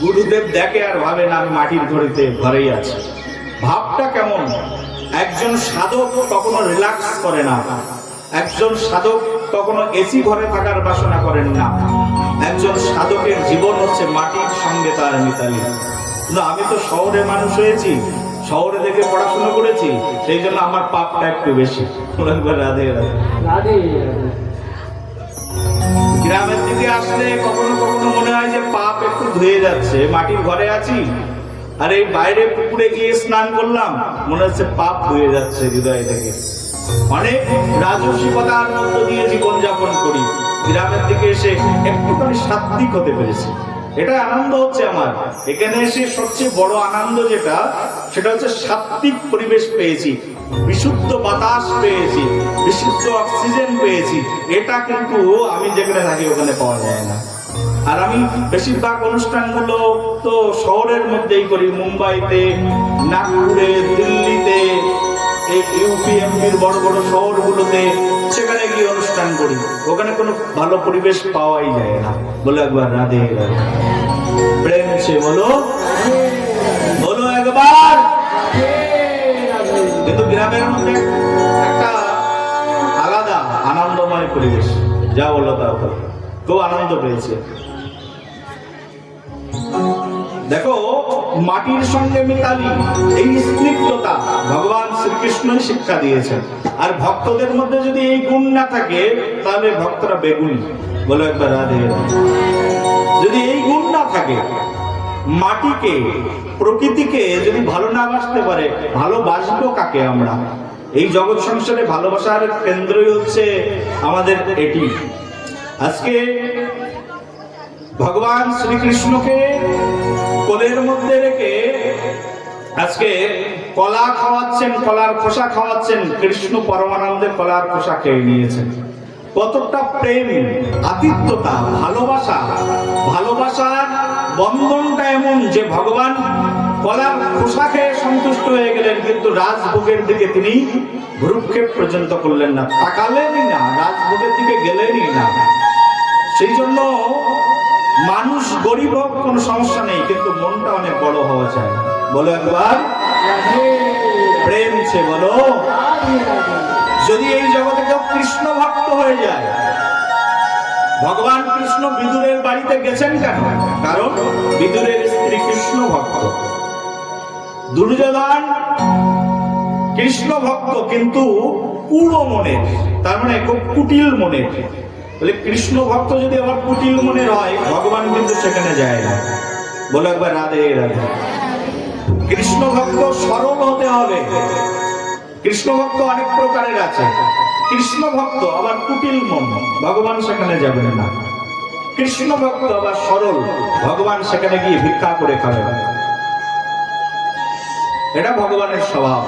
গুরুদেব দেখে আর ভাবে না, আমি মাটির ঘরেই আছি। ভাবটা কেমন? একজন সাধক কখনো রিল্যাক্স করে না, একজন সাধক কখনো এসি ঘরে থাকার বাসনা করেন না। একজন সাধকের জীবন হচ্ছে মাটির সঙ্গে তার মিতালি। কিন্তু আমি তো শহরে মানুষ হয়েছি, শহরে দেখে পড়াশোনা করেছি, সেই জন্য আমার পাপটা একটু বেশি। রাধে রাধে। রাধে। গ্রামের দিকে আসলে কখনো কখনো মনে হয় যে পাপ একটু ধুয়ে যাচ্ছে, মাটির ঘরে আছি, আর এই বাইরে পুকুরে গিয়ে স্নান করলাম, মনে হচ্ছে পাপ ধুয়ে যাচ্ছে হৃদয় থেকে। অনেক রাজসিকতার মধ্য দিয়ে জীবন যাপন করি, গ্রামের দিকে এসে একটুখানি সাত্বিক হতে পেরেছি। এটা আনন্দ হচ্ছে আমার। এখানে এসে সবচেয়ে বড় আনন্দ যেটা, সেটা হচ্ছে সাত্বিক পরিবেশ পেয়েছি, বিশুদ্ধ বাতাস পেয়েছি, বিশুদ্ধ অক্সিজেন পেয়েছি। এটা কিন্তু আমি যেখানে থাকি ওখানে পাওয়া যায় না। আর আমি বেশিরভাগ অনুষ্ঠানগুলো তো শহরের মধ্যেই করি, মুম্বাইতে, নাগপুরে, দিল্লিতে, এই ইউপিএমপির বড় বড় শহরগুলোতে, সেখানে গিয়ে অনুষ্ঠান করি। ওখানে কোনো ভালো পরিবেশ পাওয়াই যায় না। বলো একবার রাধে রাধে। প্রেম সে বলো, বলো একবার। কিন্তু গ্রামের মধ্যে একটা আলাদা আনন্দময় পরিবেশ, যা বলো তা খুব আনন্দ পেয়েছে। দেখো, মাটির সঙ্গে মিতালি, এই স্নিগ্ধতা ভগবান শ্রীকৃষ্ণই শিক্ষা দিয়েছেন। আর ভক্তদের মধ্যে যদি এই গুণ না থাকে, তাহলে ভক্তরা বেগুনি। বলো একবার রাধে রাধে। যদি এই গুণ না থাকে, মাটিকে, প্রকৃতিকে যদি ভালো না বাসতে পারে, ভালোবাসবো কাকে আমরা? এই জগৎ সংসারে ভালোবাসার কেন্দ্রই হচ্ছে আমাদের এটি। আজকে ভগবান শ্রীকৃষ্ণকে কোলের মধ্যে রেখে আজকে কলা খাওয়াচ্ছেন, কলার খোসা খাওয়াচ্ছেন। কৃষ্ণ পরমানন্দে কলার খোসা খেয়ে নিয়েছেন। কতটা প্রেম, আতিথ্যতা, ভালোবাসা। ভালোবাসার বন্ধনটা এমন যে ভগবান কলার খোসা খেয়ে সন্তুষ্ট হয়ে গেলেন, কিন্তু রাজভোগের দিকে তিনি ভ্রুক্ষেপ পর্যন্ত করলেন না, তাকালেনই না, রাজভোগের দিকে গেলেনই না। সেই জন্য মানুষ গরিব হোক কোনো সমস্যা নেই, কিন্তু মনটা অনেক বড় হওয়া চাই। বলো একবার প্রেম সে বলো। যদি এই জগতে কেউ কৃষ্ণ ভক্ত হয়ে যায়, ভগবান কৃষ্ণ বিদুরের বাড়িতে গেছেন কেন? কারণ বিদুরের স্ত্রী কৃষ্ণ ভক্ত। দুর্যোধন কৃষ্ণ ভক্ত, কিন্তু কুড়ো মনের, তার মানে খুব কুটিল মনের। বলে কৃষ্ণ ভক্ত যদি আবার কুটিল মনের হয়, ভগবান কিন্তু সেখানে যায় না। বলো একবার রাধে রাধে। কৃষ্ণ ভক্ত সরল হতে হবে। কৃষ্ণ ভক্ত অনেক প্রকারের আছে। কৃষ্ণ ভক্ত আবার কুটিল মন, ভগবান সেখানে যাবেন না। কৃষ্ণ ভক্ত আবার সরল, ভগবান সেখানে গিয়ে ভিক্ষা করে খাবেন। এটা ভগবানের স্বভাব।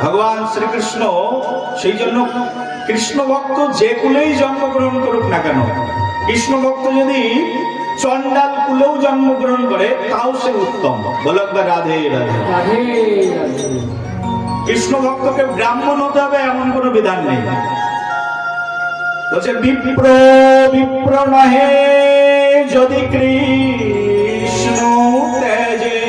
ভগবান শ্রীকৃষ্ণ সেই জন্য কৃষ্ণ ভক্ত যে কুলেই জন্মগ্রহণ করুক না কেন, কৃষ্ণ ভক্ত যদি চন্ডাল কুলেও জন্মগ্রহণ করে, তাও সে উত্তম। বলো একবার রাধে রাধে। কৃষ্ণ ভক্তকে ব্রাহ্মণ হতে হবে এমন কোন বিধান নেই। বলছে বিপ্র বিপ্র নহে যদি কৃষ্ণ তেজে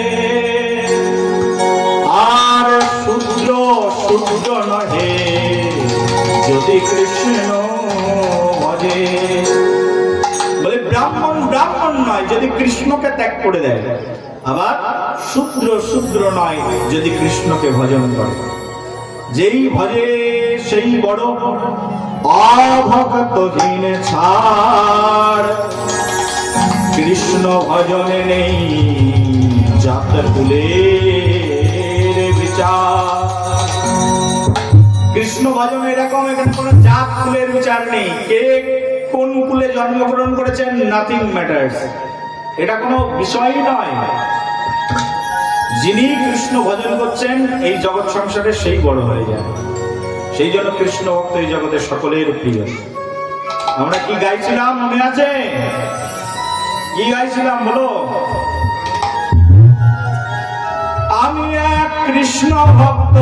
ব্রাহ্মণ নয় যদি কৃষ্ণকে ত্যাগ করে দেয়, আবার শূদ্র নয় যদি কৃষ্ণকে ভজন করে। যেই ভজে সেই বড়, অভক্তহীন ছাড়। কৃষ্ণ ভজনে নেই জাত কুলের বিচার। কৃষ্ণ ভজন এরকম, এখানে কোনো জাত কুলের বিচার নেই। কে কোন কুলে জন্মগ্রহণ করেছেন, নাথিং ম্যাটার্স, এটা কোনো বিষয়ই নয়। যিনি কৃষ্ণ ভজন করছেন এই জগৎ সংসারে সেই বড় হয়ে যায়। সেই জন্য কৃষ্ণ ভক্ত এই জগতের সকলের প্রিয়। আমরা কি গাইছিলাম মনে আছে? কি গাইছিলাম বলো? আমি এক কৃষ্ণ ভক্ত,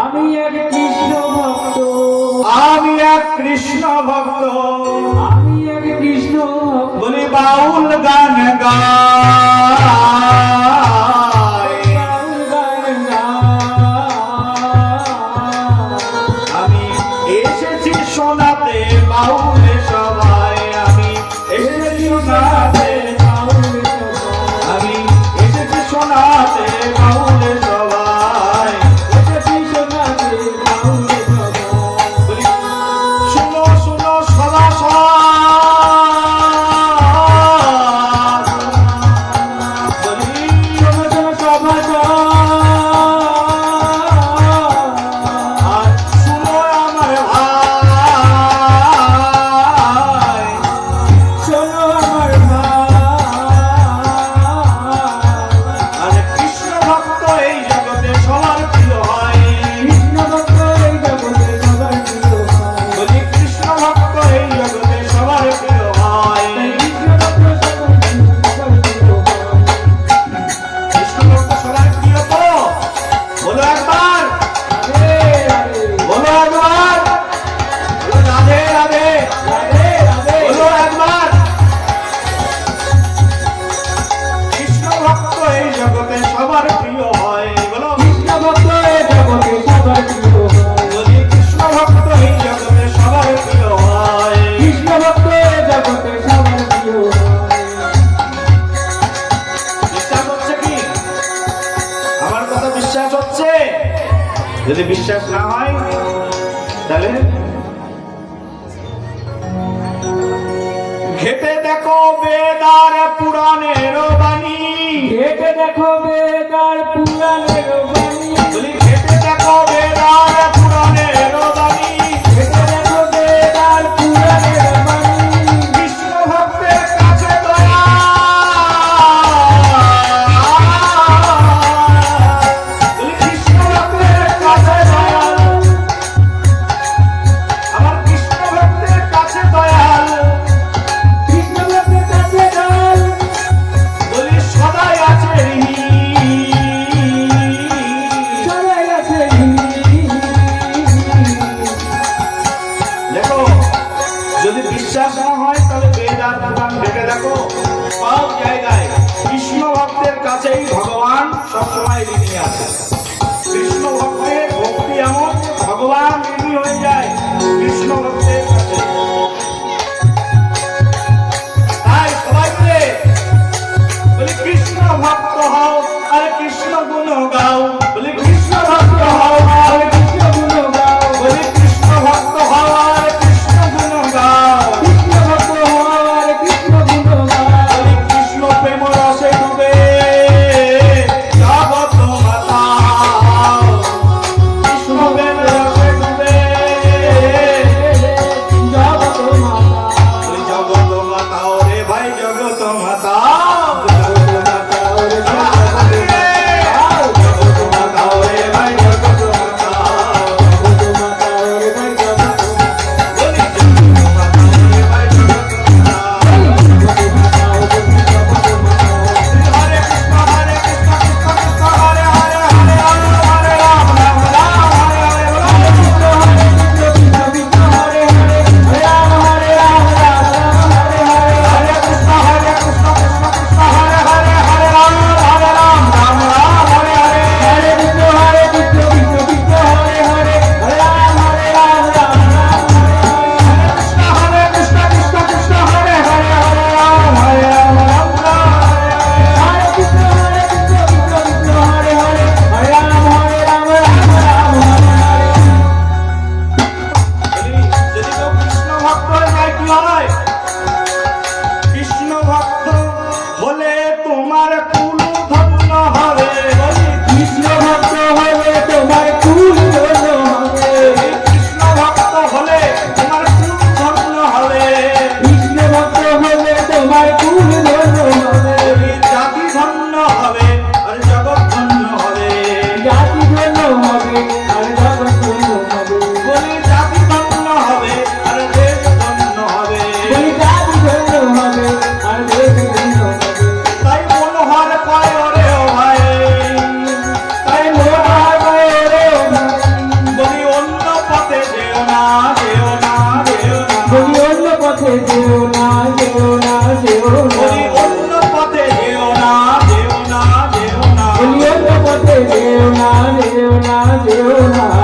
আমি এক কৃষ্ণ ভক্ত, আমি এক কৃষ্ণ ভক্ত, আমি এক কৃষ্ণ ভক্ত, বলি বাউল গান গাই। বাউল গান গাই। আমি এসেছি শোনাতে বাউল সবাই, আমি এসেছি শোনাতে, বাউল সবাই, আমি এসেছি শোনাতে বাউল সবাই। এসেছি শোনাতে বাউল সবাই। বলি শুনো শুনো সদা বলি শোনো শোনো সবাই। আর শুনো আমার ভাই, শোনো আমার ভাই। আর কৃষ্ণ ভক্ত এই জগতে সবার প্রিয় হয়। কৃষ্ণ ভক্ত এই জগতে সবার প্রিয় হয়। বলি কৃষ্ণ ভক্ত এই জগতে সবার প্রিয় হয়। তাই কৃষ্ণ ভক্ত সবার প্রিয় হয়। কৃষ্ণ ভক্ত সবার প্রিয় তো বলো একবার, রাধে রাধে, বলো একবার, বলো রাধে রাধে, রাধে রাধে। বলো একবার। কৃষ্ণ ভক্ত এই জগতে সবার প্রিয় হয়। বলো কৃষ্ণ ভক্ত এই জগতে সবার প্রিয় হয়। বলি কৃষ্ণ ভক্ত এই জগতে সবার প্রিয় হয়। কৃষ্ণ ভক্ত এই জগতে সবার প্রিয় হয়। বিশ্বাস হচ্ছে কি? আমার কথা বিশ্বাস হচ্ছে? যদি বিশ্বাস না হয় তাহলে ঘেটে দেখো বেদার পুরাণের বাণী। ঘেটে দেখো বেদার পুরাণের বাণী। বলি ঘেটে দেখো বেদার পুরাণের বাণী। ঘেটে দেখো বেদার পুরাণের বাণী। কৃষ্ণ ভক্তের কাছে দয়া, বলি কৃষ্ণ ভক্তের কাছে দয়াল, আমার কৃষ্ণ ভক্তের কাছে দয়াল, কৃষ্ণ ভক্তের কাছে দয়াল, বলি সদাই আছে ঋণী। সবাই আছে। দেখো যদি বিশ্বাস না হয় তাহলে বেদ আর পুরাণ ঘেটে দেখো, সব জায়গায় কৃষ্ণ ভক্তের কাছেই ভগবান সবসময় ঋণী আছে। কৃষ্ণ ভক্তের ভক্তি এমন ভগবান ঋণী হয়ে যায় কৃষ্ণ ভক্তের কাছে। তাই সবাই মিলে বলি কৃষ্ণ ভক্ত হও আর কৃষ্ণ গুণ গাও। বলি কৃষ্ণ ভক্ত হও আর কৃষ্ণ গুণ গাও, বলি কৃষ্ণ ভক্ত হও আর কৃষ্ণ গুণ গাও। কৃষ্ণ ভক্ত হওয়ার কৃষ্ণ গুণ গাও। বলি কৃষ্ণ প্রেম রসে ডুবে জগৎ মাতা। যেও না যেও না